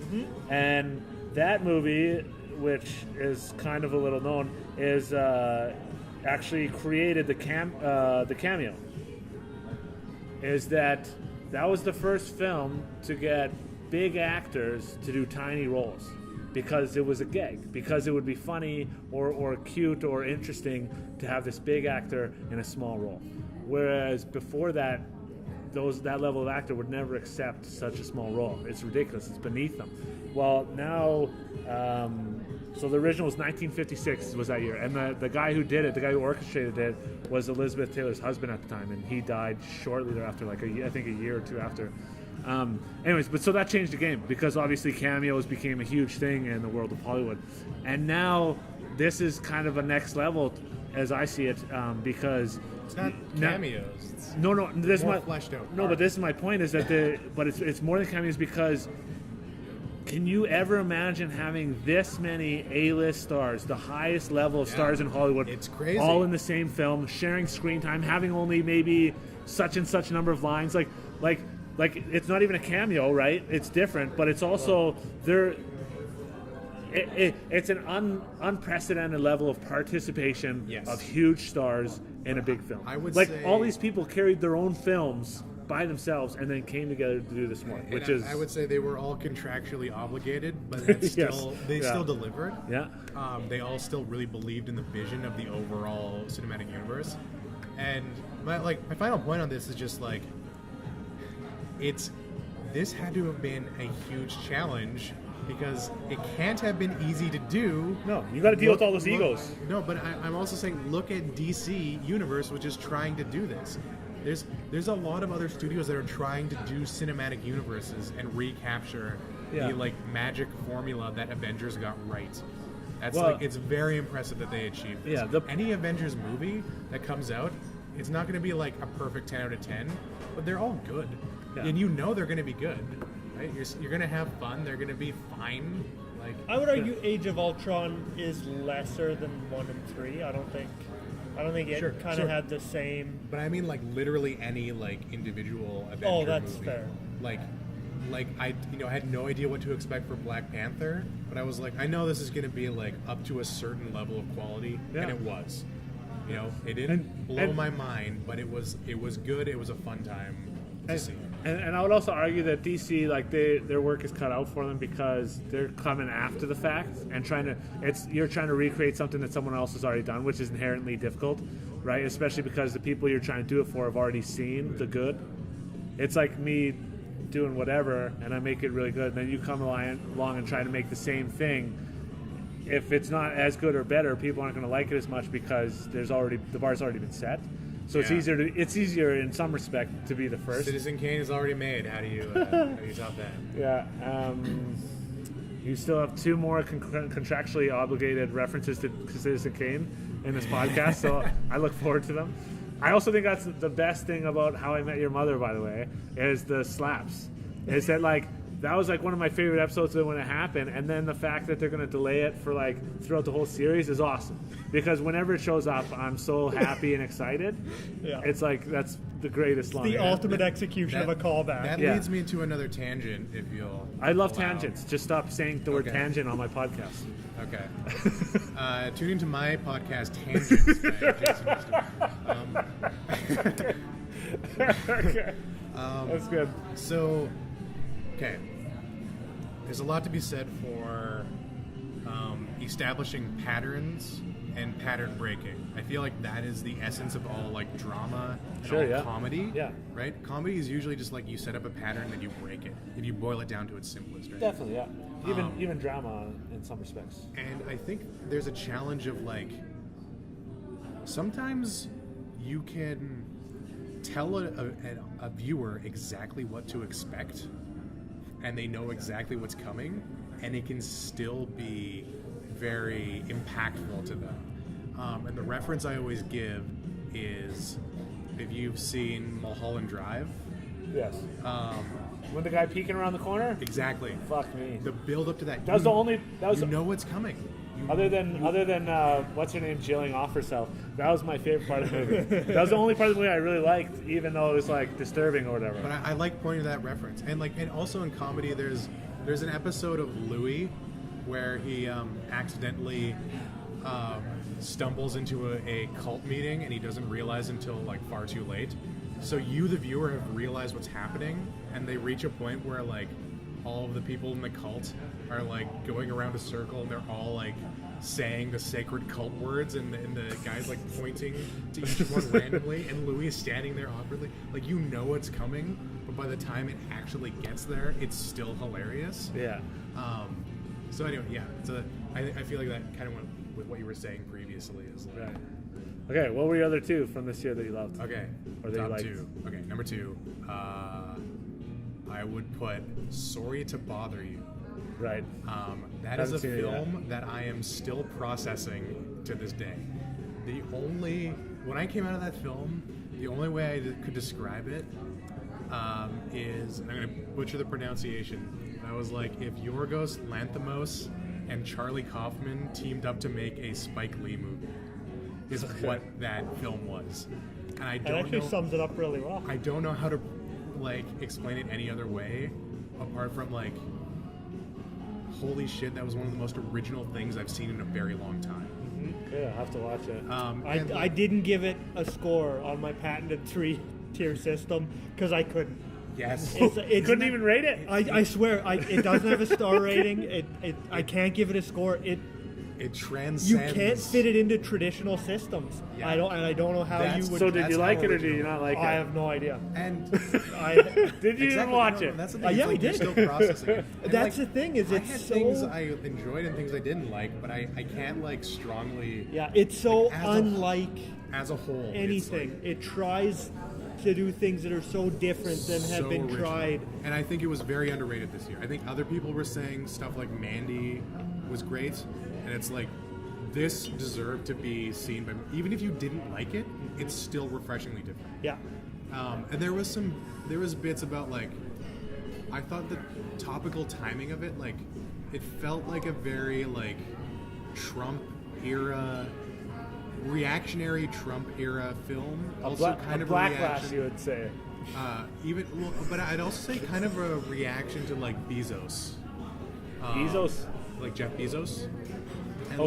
And that movie, which is kind of a little known, is actually created the cameo. Is that was the first film to get big actors to do tiny roles because it was a gag, because it would be funny or cute or interesting to have this big actor in a small role. Whereas before that, that level of actor would never accept such a small role. It's ridiculous. It's beneath them. Well, now, so the original was 1956 was that year, and the guy who did it, the guy who orchestrated it, was Elizabeth Taylor's husband at the time, and he died shortly thereafter, like I think a year or two after. Anyways, but so that changed the game because obviously cameos became a huge thing in the world of Hollywood, and now this is kind of a next level, as I see it, because It's not cameos. It's no. This more is my fleshed out. no, but this is my point. Is that but it's more than cameos because. Can you ever imagine having this many A-list stars, the highest level of stars in Hollywood, it's crazy, all in the same film, sharing screen time, having only maybe such and such number of lines? Like it's not even a cameo, right? It's different, but it's also it's an unprecedented level of participation of huge stars in a big film. I would say all these people carried their own films by themselves and then came together to do this more, which is I would say they were all contractually obligated, but that's still still delivered. Yeah. They all still really believed in the vision of the overall cinematic universe. And my final point on this is just like this had to have been a huge challenge because it can't have been easy to do. No, you got to deal with all those egos. No, but I'm also saying look at DC Universe, which is trying to do this. There's a lot of other studios that are trying to do cinematic universes and recapture the magic formula that Avengers got right. That's it's very impressive that they achieved this. Yeah, any Avengers movie that comes out, it's not going to be like a perfect 10 out of 10, but they're all good, and you know they're going to be good. Right? You're going to have fun. They're going to be fine. Like I would argue, Age of Ultron is lesser than 1 and 3. I don't think it kind of had the same. But I mean, like literally any individual Avenger Oh, that's movie. fair. Like I had no idea what to expect for Black Panther, but I was like, I know this is going to be up to a certain level of quality, and it was. It didn't blow my mind, but it was good. It was a fun time to see. And I would also argue that DC, their work is cut out for them because they're coming after the fact and you're trying to recreate something that someone else has already done, which is inherently difficult, right? Especially because the people you're trying to do it for have already seen the good. It's like me doing whatever and I make it really good, and then you come along and try to make the same thing. If it's not as good or better, people aren't going to like it as much because the bar's already been set. So it's easier in some respect to be the first. Citizen Kane is already made. How do you top that? Yeah. You still have 2 more contractually obligated references to Citizen Kane in this podcast, so I look forward to them. I also think that's the best thing about How I Met Your Mother, by the way, is the slaps. Is that that was one of my favorite episodes when it happened, and then the fact that they're going to delay it for throughout the whole series is awesome, because whenever it shows up, I'm so happy and excited. Yeah. It's that's the greatest line. The ultimate execution of a callback. That leads me into another tangent, if you'll. I love tangents. Just stop saying the word tangent on my podcast. Okay. Tune into my podcast, Tangents. Okay. That's good. So, okay. There's a lot to be said for establishing patterns and pattern breaking. I feel like that is the essence of all drama and all comedy. Yeah. Right? Comedy is usually just you set up a pattern and you break it. If you boil it down to its simplest, right? Definitely, yeah. Even drama in some respects. And I think there's a challenge of sometimes you can tell a viewer exactly what to expect, and they know exactly what's coming, and it can still be very impactful to them. And the reference I always give is, if you've seen Mulholland Drive, Yes. When the guy peeking around the corner? Exactly. Fuck me. The build up to that. That was the only. That was you know what's coming. Other than what's her name jilling off herself. That was my favorite part of the movie. That was the only part of the movie I really liked, even though it was like disturbing or whatever. But I like pointing to that reference, and also in comedy, there's an episode of Louis where he accidentally stumbles into a cult meeting and he doesn't realize until like far too late. So you, the viewer, have realized what's happening, and they reach a point where like all of the people in the cult are like going around a circle and they're all like saying the sacred cult words, and the guy's like pointing to each one randomly, and Louis is standing there awkwardly. Like, you know it's coming, but by the time it actually gets there, it's still hilarious. Yeah. So anyway, yeah. So I feel like that kind of went with what you were saying previously. Is like, Right. Okay, what were your other two from this year that you loved? Okay. Or that you Top liked? two. Okay, number two. I would put Sorry to Bother You. Right. That is Haven't a seen it yet. film that I am still processing to this day. When I came out of that film, the only way I could describe it is, and I'm going to butcher the pronunciation, I was like, if Yorgos Lanthimos and Charlie Kaufman teamed up to make a Spike Lee movie, is what that film was. And I It don't actually know. sums it up really well. I don't know how to like explain it any other way, apart from like, holy shit, that was one of the most original things I've seen in a very long time. Yeah, I'll have to watch it. I didn't give it a score on my patented 3-tier system because I couldn't. Yes. It's Couldn't even rate it? I swear, it doesn't have a star rating. I can't give it a score. It transcends. You can't fit it into traditional systems. Yeah. I don't know how That's- you would. So did you That's like how it or did original. you not like it? I have no idea. And Did you even watch it? That's the thing. Yeah, it's we like you're did. still processing it. And, That's like, the thing, is I it's had so- things I enjoyed and things I didn't like, but I can't like strongly. Yeah, it's so Like, unlike as a whole, it's, anything. like, It tries to do things that are so different than have so been original. tried. And I think it was very underrated this year. I think other people were saying stuff like Mandy was great, and it's like, this deserved to be seen by, even if you didn't like it, it's still refreshingly different. Yeah. And there was bits about like, I thought the topical timing of it, like, it felt like a very like Trump era, reactionary Trump era film. Also kind of a backlash, reaction. you would say. But I'd also say kind of a reaction to like Bezos. Bezos? Like Jeff Bezos. And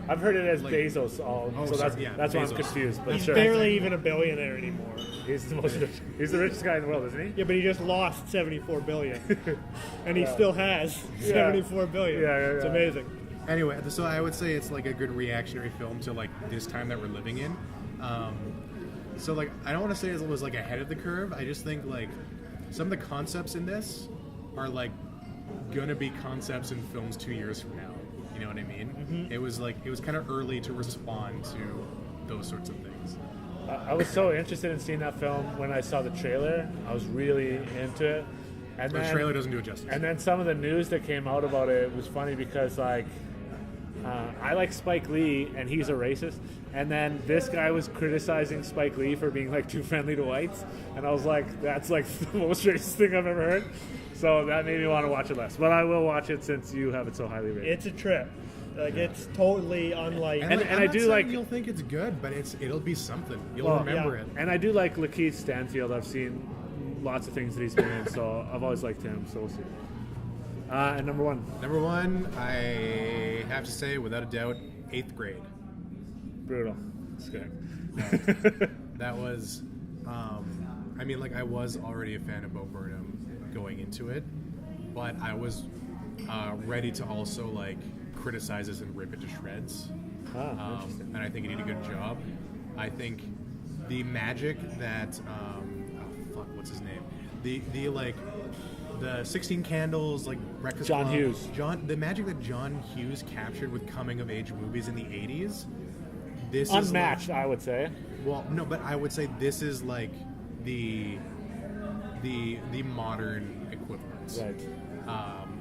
I've heard it as like- Bezos. Oh, So sorry, yeah, that's why I'm Bezos. confused. But He's sure. barely even a billionaire anymore. He's the most. He's the richest guy in the world, isn't he? Yeah, but he just lost 74 billion, and he Yeah. still has 74 billion. Yeah, yeah, It's yeah. amazing. Anyway, so I would say it's like a good reactionary film to like this time that we're living in. So like, I don't want to say it was like ahead of the curve. I just think like some of the concepts in this are like gonna be concepts in films 2 years from now. You know what I mean? Mm-hmm. It was kind of early to respond to those sorts of things. I was so interested in seeing that film when I saw the trailer. I was really into it. And The trailer doesn't do it justice. And then some of the news that came out about it was funny because, like, I like Spike Lee, and he's a racist. And then this guy was criticizing Spike Lee for being, like, too friendly to whites. And I was like, that's, like, the most racist thing I've ever heard. So that made me want to watch it less. But I will watch it since you have it so highly rated. It's a trip. Like, it's totally unlike. And like, I'm I not do saying like- you'll think it's good, but it'll be something. You'll Well, remember yeah. it. And I do like Lakeith Stanfield. I've seen lots of things that he's been in, so I've always liked him. So we'll see. And number one, Number one, I have to say, without a doubt, 8th grade. brutal. It's good. That was, I mean, like, I was already a fan of Bo Burnham going into it, but I was ready to also, like, criticize this and rip it to shreds. Interesting. And I think he did a good job. I think the magic that, what's his name? The 16 Candles, like, Breakfast John Club. Hughes. The magic that John Hughes captured with coming-of-age movies in the 80s, this is, Unmatched, I would say. well, no, but I would say this is like the modern equivalent. Right.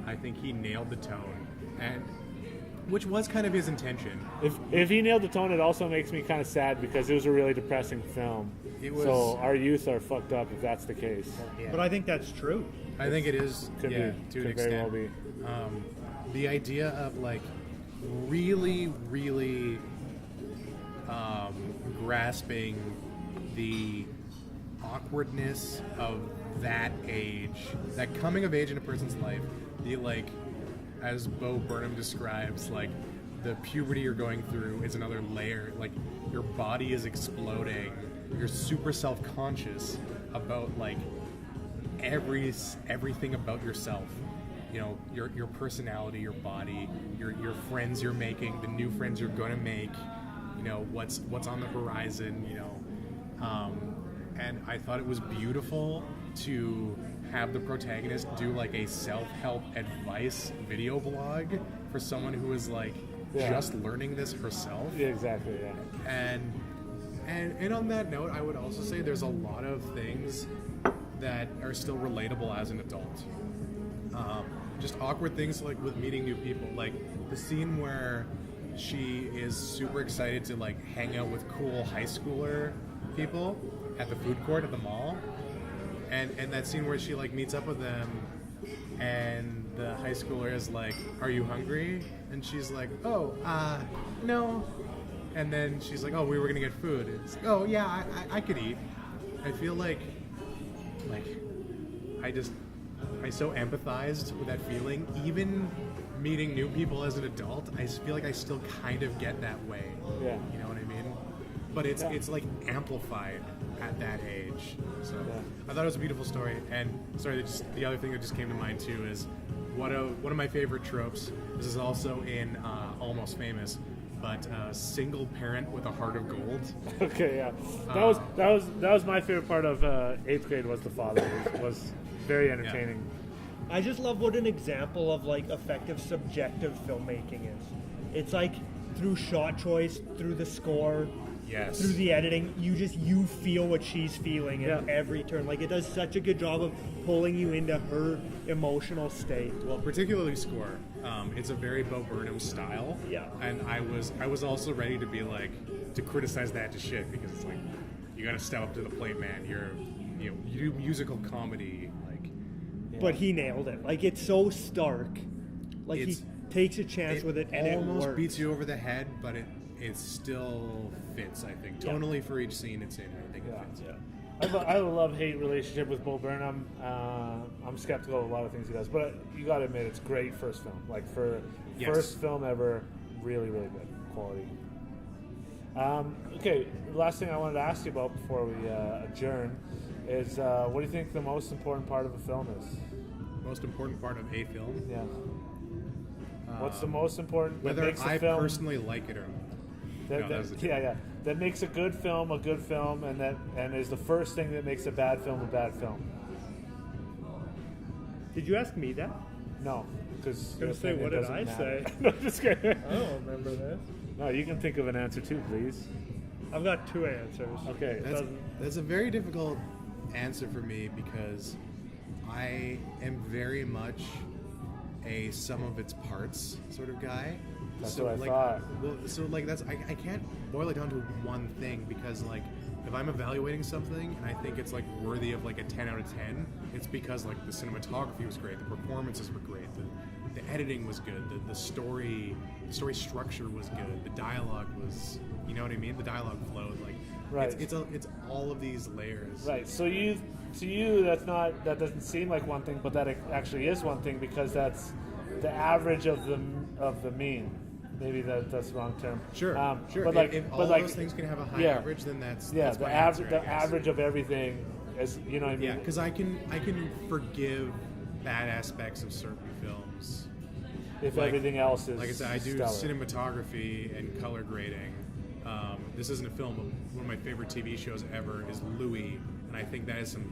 I think he nailed the tone, and which was kind of his intention. If he nailed the tone, it also makes me kind of sad because it was a really depressing film. So our youth are fucked up if that's the case. But I think that's true. I think it is, Could be. to an Could extent. very well be. The idea of like really, really grasping the awkwardness of that age, that coming of age in a person's life, the like, as Bo Burnham describes, like the puberty you're going through is another layer. Like your body is exploding. You're super self-conscious about like everything about yourself. You know, your personality, your body, your friends you're making, the new friends you're going to make. You know what's on the horizon. You know, and I thought it was beautiful to have the protagonist do like a self-help advice video blog for someone who is like just learning this herself. Yeah, exactly. Yeah. And on that note, I would also say there's a lot of things that are still relatable as an adult. Just awkward things like with meeting new people, like the scene where she is super excited to like hang out with cool high schooler people at the food court at the mall, and that scene where she like meets up with them, and the high schooler is like, "Are you hungry?" And she's like, "Oh, no." And then she's like, "Oh, we were gonna get food." It's, "Oh yeah, I could eat." I feel like I so empathized with that feeling. Even meeting new people as an adult, I feel like I still kind of get that way. Yeah. You know what I mean? But it's like amplified at that age. So I thought it was a beautiful story. And sorry, the other thing that just came to mind too is one of my favorite tropes. This is also in Almost Famous. But single parent with a heart of gold. Okay, yeah, that was my favorite part of 8th grade. Was the father was very entertaining. I just love what an example of like effective subjective filmmaking is. It's like through shot choice, through the score, through the editing, you feel what she's feeling at every turn. Like it does such a good job of pulling you into her emotional state. Well, particularly score. It's a very Bo Burnham style. Yeah. And I was also ready to be like to criticize that to shit because it's like you got to step up to the plate, man. You do musical comedy like. But he nailed it. Like it's so stark. Like he takes a chance with it, and it almost works. beats you over the head, but it still fits. I think tonally for each scene it's in. I think it fits. Yeah. I have a love-hate relationship with Bo Burnham. I'm skeptical of a lot of things he does, but you got to admit it's great first film. Like for first film ever, really, really good quality. Okay, the last thing I wanted to ask you about before we adjourn is what do you think the most important part of a film is? Most important part of a film? Yeah. What's the most important? Whether makes I film, personally like it or not. That makes a good film, and is the first thing that makes a bad film a bad film. Did you ask me that? No, because I was gonna say, what did I say? No, just kidding. I don't remember this. No, you can think of an answer too, please. I've got two answers. Okay, that's a very difficult answer for me because I am very much a sum of its parts sort of guy. That's so what I like, thought. Well, so like I can't boil it down to one thing because like if I'm evaluating something and I think it's like worthy of like a 10 out of 10, it's because like the cinematography was great, the performances were great, the editing was good, the story structure was good, the dialogue was, you know what I mean? The dialogue flowed like right. It's all of these layers. Right. So to you that doesn't seem like one thing, but that it actually is one thing because that's the average of the mean. Maybe that's the wrong term. Sure, sure. But if all those things can have a high average, then that's the my average. answer, The average of everything is, you know what I mean? Yeah, because I can forgive bad aspects of certain films if everything else is like I said, I do stellar. cinematography and color grading. This isn't a film, but one of my favorite TV shows ever is Louis, and I think that is some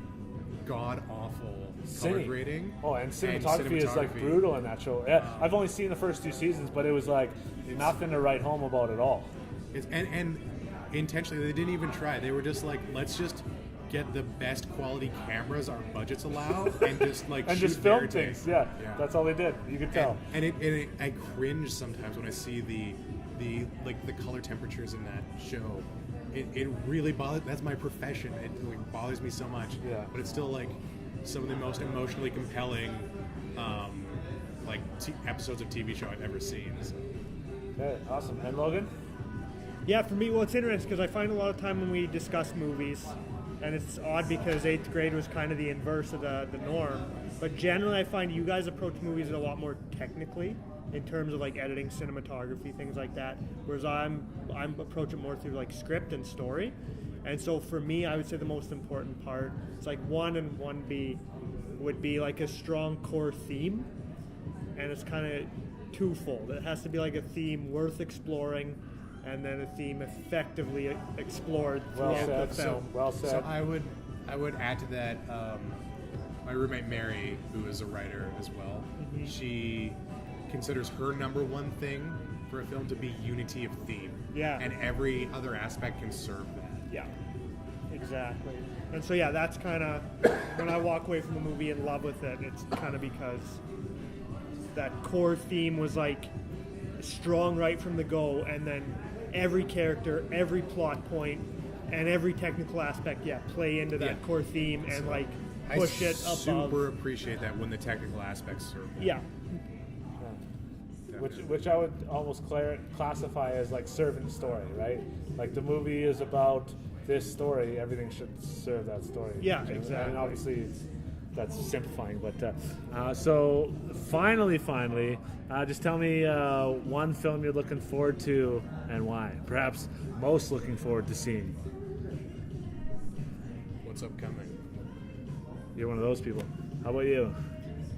god awful color grading. Oh, and cinematography is like brutal in that show. I've only seen the first 2 seasons, but it was like nothing to write home about at all. And intentionally, they didn't even try. They were just like, let's just get the best quality cameras our budgets allow and just like and shoot just film their take. things. Yeah, that's all they did. You could tell. And I cringe sometimes when I see the color temperatures in that show. It really bothers. That's my profession. It bothers me so much. Yeah. But it's still like some of the most emotionally compelling episodes of TV show I've ever seen. So. Okay, awesome. And Logan? Yeah, for me, well, it's interesting because I find a lot of time when we discuss movies, and it's odd because 8th grade was kind of the inverse of the norm, but generally I find you guys approach movies a lot more technically in terms of like editing, cinematography, things like that, whereas I'm approaching more through like script and story. And so for me, I would say the most important part, it's like 1 and 1B would be like a strong core theme, and it's kind of twofold. It has to be like a theme worth exploring, and then a theme effectively explored throughout the film. Well said. So I would add to that. My roommate Mary, who is a writer as well, she considers her number one thing for a film to be unity of theme. Yeah. And every other aspect can serve that. Yeah, exactly. And so, yeah, that's kind of, when I walk away from a movie in love with it, it's kind of because that core theme was like strong right from the go, and then every character, every plot point, and every technical aspect, play into that core theme and like push it above. I super appreciate that when the technical aspects serve that. Yeah. Which I would almost classify as like servant story, right? Like the movie is about this story, everything should serve that story. Yeah, exactly. And obviously that's simplifying, but so finally, just tell me one film you're looking forward to and why. Perhaps most looking forward to seeing. What's upcoming? You're one of those people. How about you?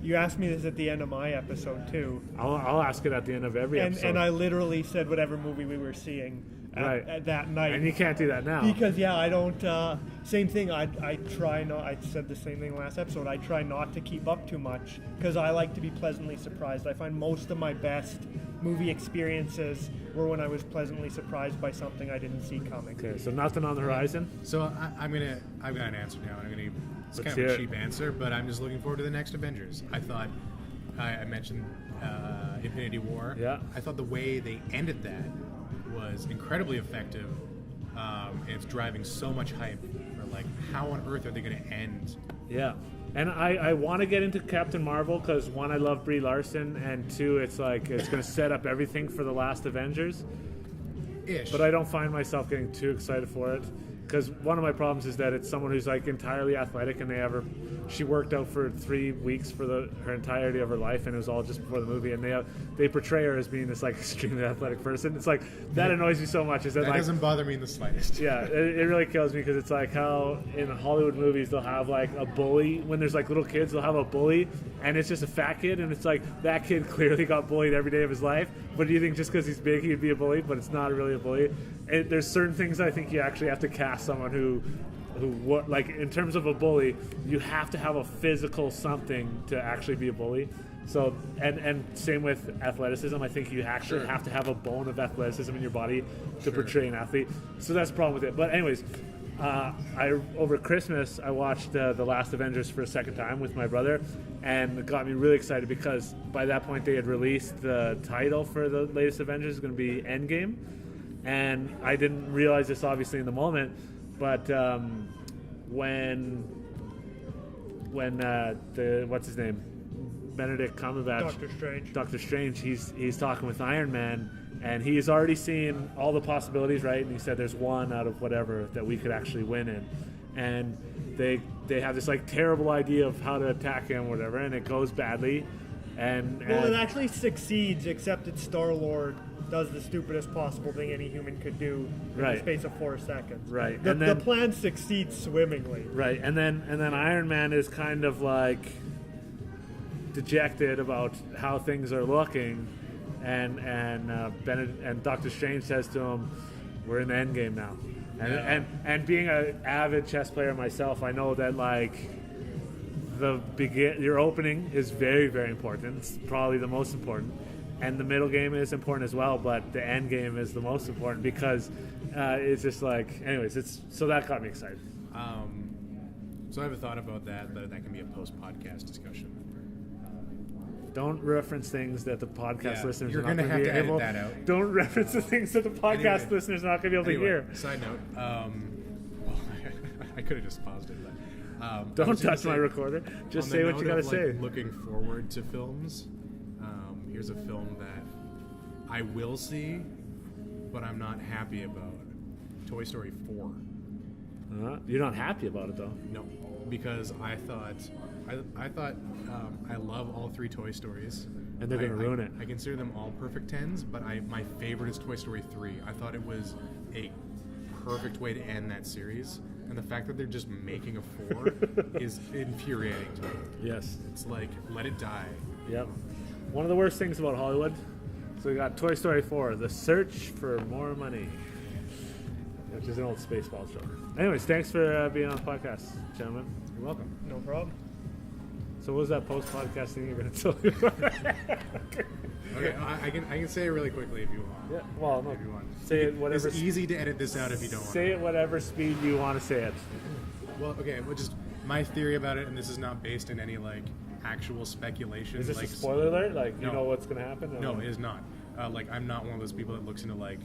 You asked me this at the end of my episode too. I'll ask it at the end of every episode. And I literally said whatever movie we were seeing at that night. And you can't do that now. Because, I don't... same thing, I try not... I said the same thing last episode. I try not to keep up too much because I like to be pleasantly surprised. I find most of my best movie experiences were when I was pleasantly surprised by something I didn't see coming. Okay, so nothing on the horizon? So I've got an answer now, and it's kind of a cheap answer, but I'm just looking forward to the next Avengers. I thought, I mentioned Infinity War. Yeah. I thought the way they ended that was incredibly effective, and it's driving so much hype for like, how on earth are they going to end? Yeah. And I want to get into Captain Marvel because, one, I love Brie Larson, and two, it's like it's going to set up everything for the last Avengers. Ish. But I don't find myself getting too excited for it because one of my problems is that it's someone who's like entirely athletic, and she worked out for 3 weeks for her entirety of her life, and it was all just before the movie, and they portray her as being this like extremely athletic person. It's like that annoys me so much. Is that like, doesn't bother me in the slightest. Yeah, it really kills me because it's like how in Hollywood movies they'll have like a bully when there's like little kids. They'll have a bully, and it's just a fat kid, and it's like that kid clearly got bullied every day of his life. But do you think just because he's big he'd be a bully? But it's not really a bully. There's certain things I think you actually have to cast someone who like in terms of a bully, you have to have a physical something to actually be a bully. So and same with athleticism. I think you actually have to have a bone of athleticism in your body to portray an athlete. So that's the problem with it. But anyways, over Christmas I watched The Last Avengers for a second time with my brother, and it got me really excited because by that point they had released the title for the latest Avengers is going to be Endgame, and I didn't realize this obviously in the moment, but when the what's his name, Benedict Cumberbatch, Doctor Strange, he's talking with Iron Man, and he's already seen all the possibilities, right? And he said there's one out of whatever that we could actually win in, and they have this like terrible idea of how to attack him, whatever, and it goes badly, and it actually succeeds, except it's Star-Lord does the stupidest possible thing any human could do in the space of 4 seconds. Right. The plan succeeds swimmingly. Right. And then Iron Man is kind of like dejected about how things are looking, and Doctor Strange says to him, "We're in the Endgame now." And being an avid chess player myself, I know that like your opening is very, very important. It's probably the most important. And the middle game is important as well, but the end game is the most important because it's just like, anyways, so that got me excited. So I have a thought about that, but that can be a post-podcast discussion. Don't reference things that the podcast listeners you're are not gonna going to have be to able. edit that out. Don't reference the things that the podcast listeners are not going to be able to hear. Side note, well, I could have just paused it, but Don't touch my recorder. Just say what you got to say. Looking forward to films, here's a film that I will see, but I'm not happy about. Toy Story 4. You're not happy about it, though. No, because I thought I love all 3 Toy Stories. And they're going to ruin it. I consider them all perfect 10s, but my favorite is Toy Story 3. I thought it was a perfect way to end that series. And the fact that they're just making a 4 is infuriating to me. Yes. It's like, let it die. Yep. One of the worst things about Hollywood. So we got Toy Story 4, The Search for More Money, which is an old Spaceballs joke. Anyways, thanks for being on the podcast, gentlemen. You're welcome. No problem. So what was that post-podcast thing you're going to tell me about? Okay, I can say it really quickly if you want. Yeah, well, no. If you want. Say it whatever. It's easy to edit this out if you don't want. Say it whatever speed you want to say it. Well, okay, well, just my theory about it, and this is not based in any like actual speculation. Is this like, a spoiler alert? Like, you no. know what's going to happen? No, it is not. Like, I'm not one of those people that looks into like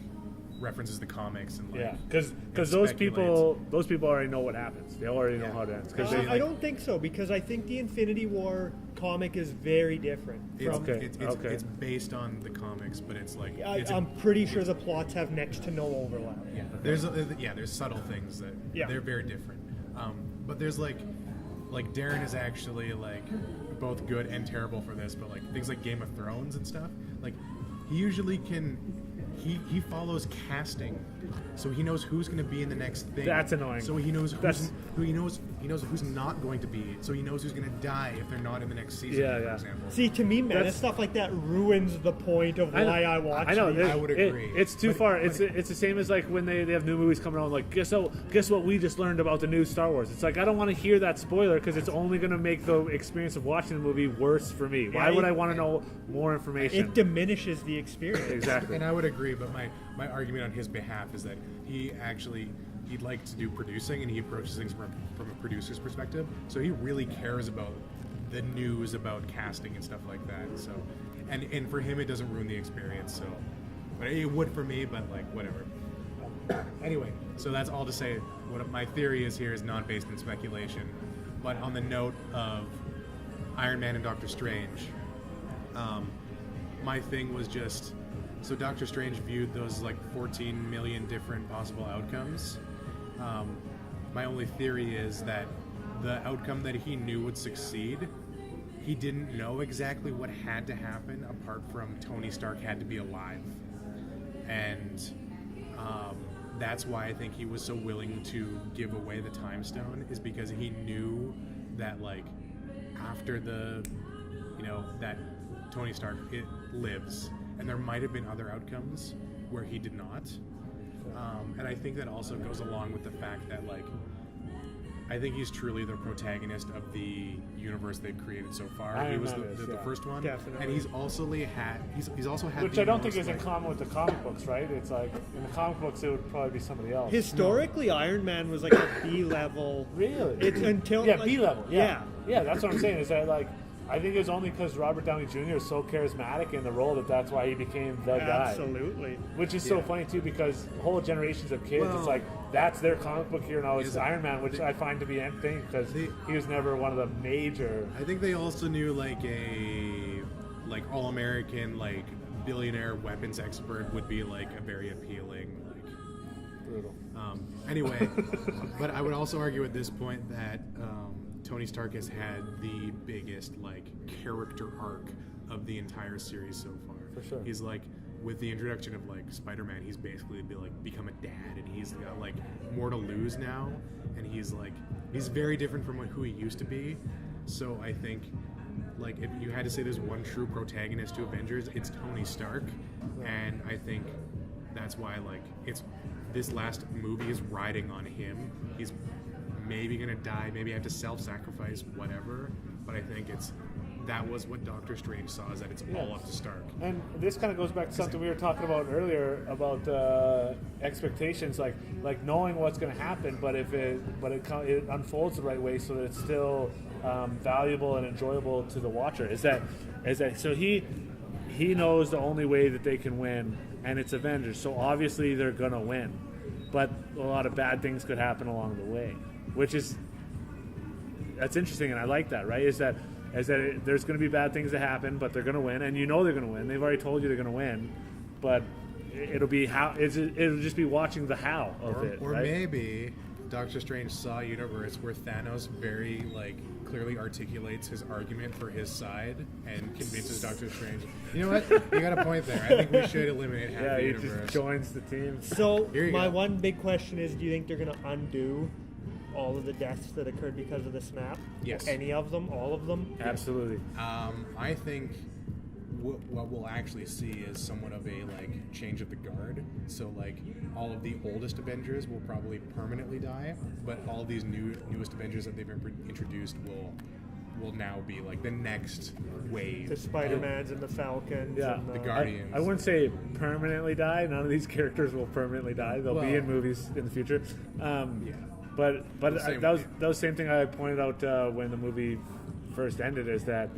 references the comics and like. Yeah, because those people already know what happens. They already know how it ends. I don't think so, because I think the Infinity War comic is very different. It's based on the comics, but it's like I'm pretty sure the plots have next to no overlap. Yeah, there's subtle things that they're very different. But there's like Darren is actually like both good and terrible for this, but like things like Game of Thrones and stuff, like he usually can. He follows casting, so he knows who's going to be in the next thing. That's annoying. So he knows he knows who's not going to be. So he knows who's going to die if they're not in the next season. For example. See, to me, man, stuff like that ruins the point of why I watch. I know. I would agree. It's too far. It's the same as like when they have new movies coming out. Like, guess what we just learned about the new Star Wars. It's like I don't want to hear that spoiler because it's only going to make the experience of watching the movie worse for me. Why would I want to know more information? It diminishes the experience. Exactly. And I would agree, but my argument on his behalf is that he'd like to do producing, and he approaches things from a producer's perspective. So he really cares about the news about casting and stuff like that. So, and for him, it doesn't ruin the experience. So, but it would for me. But like whatever. Anyway, so that's all to say. What my theory is here is not based in speculation, but on the note of Iron Man and Doctor Strange, my thing was just. So Doctor Strange viewed those like 14 million different possible outcomes. My only theory is that the outcome that he knew would succeed, he didn't know exactly what had to happen apart from Tony Stark had to be alive. And that's why I think he was so willing to give away the Time Stone, is because he knew that like after that Tony Stark lives. And there might have been other outcomes where he did not. And I think that also goes along with the fact that, like, I think he's truly the protagonist of the universe they've created so far. He was the first one. Definitely. And he's also had Which I don't think is in common with the comic books, right? It's like, in the comic books, it would probably be somebody else. Historically, Iron Man was like a B level. Really? It's until B level. Yeah, that's what I'm saying. Is that like. I think it was only because Robert Downey Jr. is so charismatic in the role that's why he became the guy. Absolutely. Which is so funny, too, because whole generations of kids, it's like, that's their comic book hero now. It's Iron Man, which I find to be an thing because he was never one of the major... I think they also knew, like, a all-American, like, billionaire weapons expert would be, like, a very appealing, like... Brutal. Anyway, but I would also argue at this point that... Tony Stark has had the biggest like character arc of the entire series so far. For sure. He's like, with the introduction of like Spider-Man, he's basically become a dad, and he's got like more to lose now, and he's very different from who he used to be. So I think like if you had to say there's one true protagonist to Avengers, it's Tony Stark, and I think that's why like this last movie is riding on him. He's maybe gonna die, maybe have to self-sacrifice, whatever. But I think that was what Doctor Strange saw, is that it's all up to Stark. And this kind of goes back to something we were talking about earlier about expectations, like knowing what's going to happen, but it unfolds the right way so that it's still valuable and enjoyable to the watcher. Is that so he knows the only way that they can win, and it's Avengers, so obviously they're going to win, but a lot of bad things could happen along the way, that's interesting, and I like that, right? Is that there's going to be bad things that happen, but they're going to win, and you know they're going to win. They've already told you they're going to win, but it'll just be watching the how of it. Or right? maybe Doctor Strange saw a universe where Thanos very clearly articulates his argument for his side and convinces Doctor Strange. You know what? You got a point there. I think we should eliminate half the universe. He just joins the team. So my one big question is, do you think they're going to undo all of the deaths that occurred because of the snap? Yes. Any of them? All of them? Absolutely. I think what we'll actually see is somewhat of a change of the guard. So all of the oldest Avengers will probably permanently die, but all these newest Avengers that they've introduced will now be the next wave. The Spider-Mans and the Falcons. Yeah, and the Guardians. I wouldn't say permanently die. None of these characters will permanently die. They'll be in movies in the future. But that was the same thing I pointed out when the movie first ended, is that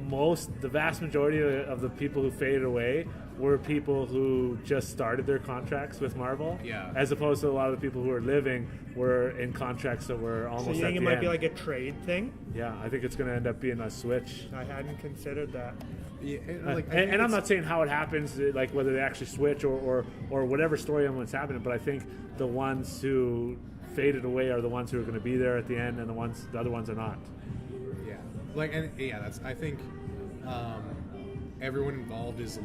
the vast majority of the people who faded away were people who just started their contracts with Marvel, as opposed to a lot of the people who were living were in contracts that were almost at the end. So you think it might be like a trade thing? Yeah, I think it's going to end up being a switch. I hadn't considered that. Yeah, and I'm not saying how it happens, whether they actually switch or whatever storyline is happening, but I think the ones who faded away are the ones who are going to be there at the end, and the other ones are not. I think everyone involved is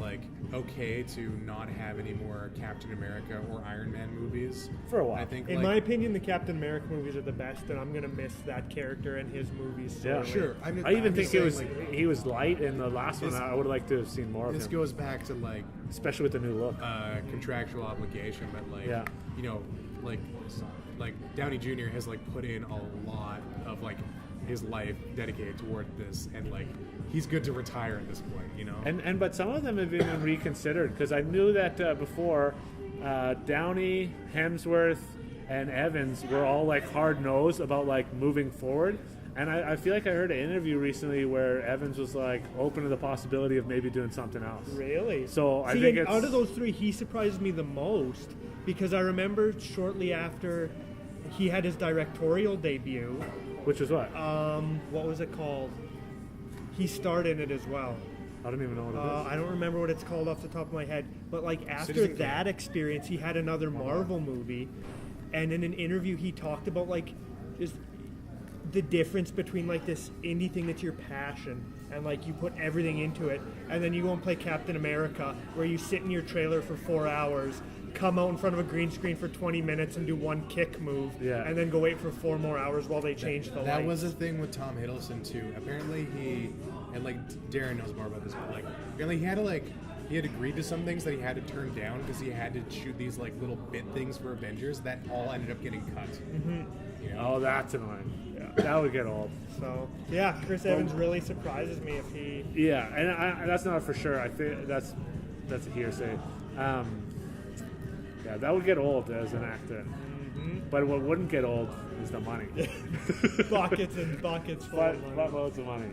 okay to not have any more Captain America or Iron Man movies for a while. I think, in my opinion, the Captain America movies are the best, and I'm gonna miss that character and his movies. Sure. I even think he was light in the last one. I would like to have seen more of him. This goes back to especially with the new look, contractual obligation, but Downey Jr. has put in a lot of his life dedicated toward this, and he's good to retire at this point, but some of them have even reconsidered, because I knew that before Downey, Hemsworth, and Evans were all hard nosed about moving forward, and I feel like I heard an interview recently where Evans was open to the possibility of maybe doing something else. Really? So I think out of those three, he surprised me the most, because I remember shortly after he had his directorial debut. Which was what? What was it called? He starred in it as well. I don't even know what it is. I don't remember what it's called off the top of my head. But after that experience, he had another Marvel movie, and in an interview, he talked about just the difference between this indie thing that's your passion, and you put everything into it, and then you go and play Captain America, where you sit in your trailer for 4 hours, come out in front of a green screen for 20 minutes and do one kick move, and then go wait for 4 more hours while they change the lights. That was a thing with Tom Hiddleston too. Apparently Darren knows more about this, but apparently he had agreed to some things that he had to turn down because he had to shoot these little bit things for Avengers that all ended up getting cut. Mm-hmm. Oh, that's annoying. That would get old. So Chris Evans really surprises me if he. Yeah, and that's not for sure. I think that's a hearsay. That would get old as an actor. Mm-hmm. But what wouldn't get old is the money. Buckets and buckets full of money. Loads of money.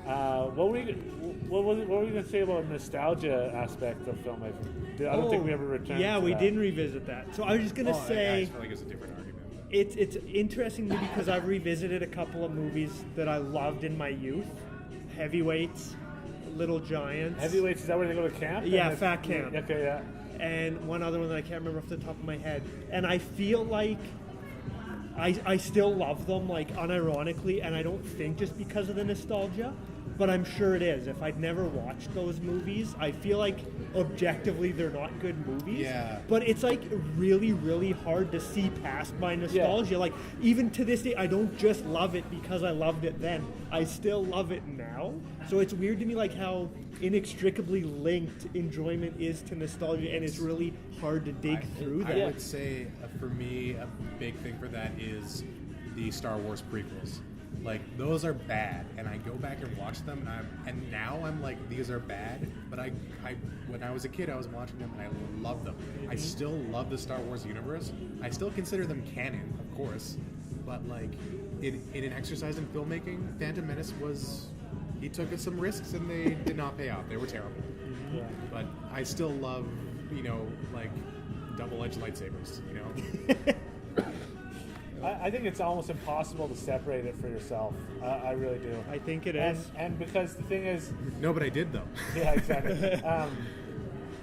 What were we going to say about nostalgia aspect of filmmaking? I don't think we ever returned. Yeah, to we that. didn't revisit that. So I was just going to say. I feel like it's a different argument. It's interesting to me because I've revisited a couple of movies that I loved in my youth. Heavyweights, Little Giants. Heavyweights, is that where they go to camp? Yeah, Fat Camp. Okay, yeah. And one other one that I can't remember off the top of my head. And I feel like I still love them, unironically, and I don't think just because of the nostalgia, but I'm sure it is. If I'd never watched those movies, I feel like objectively they're not good movies. Yeah. But it's really, really hard to see past my nostalgia. Yeah. Even to this day, I don't just love it because I loved it then. I still love it now. So it's weird to me how inextricably linked enjoyment is to nostalgia, and it's really hard to dig through that. I would say for me a big thing for that is the Star Wars prequels. Like those are bad, and I go back and watch them, and now I'm like, these are bad. But I when I was a kid, I was watching them and I loved them. I still love the Star Wars universe. I still consider them canon, of course. But like in an exercise in filmmaking, Phantom Menace he took some risks and they did not pay off. They were terrible. Yeah. But I still love, like double-edged lightsabers. I think it's almost impossible to separate it for yourself. I really do. I think it is. And because the thing is... No, but I did, though. Yeah, exactly.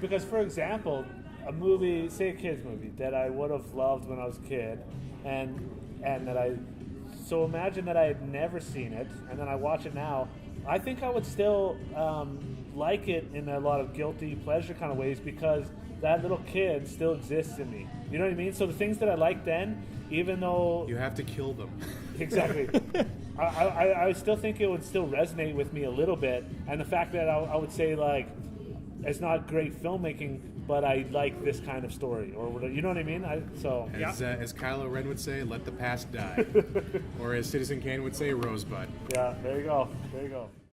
Because, for example, a movie, say a kid's movie, that I would have loved when I was a kid, and that I... So imagine that I had never seen it, and then I watch it now. I think I would still like it in a lot of guilty pleasure kind of ways because that little kid still exists in me. You know what I mean? So the things that I liked then, even though... You have to kill them. Exactly. I still think it would still resonate with me a little bit. And the fact that I would say, like, it's not great filmmaking, but I like this kind of story. Or whatever. You know what I mean? As Kylo Ren would say, let the past die. Or as Citizen Kane would say, Rosebud. Yeah, there you go.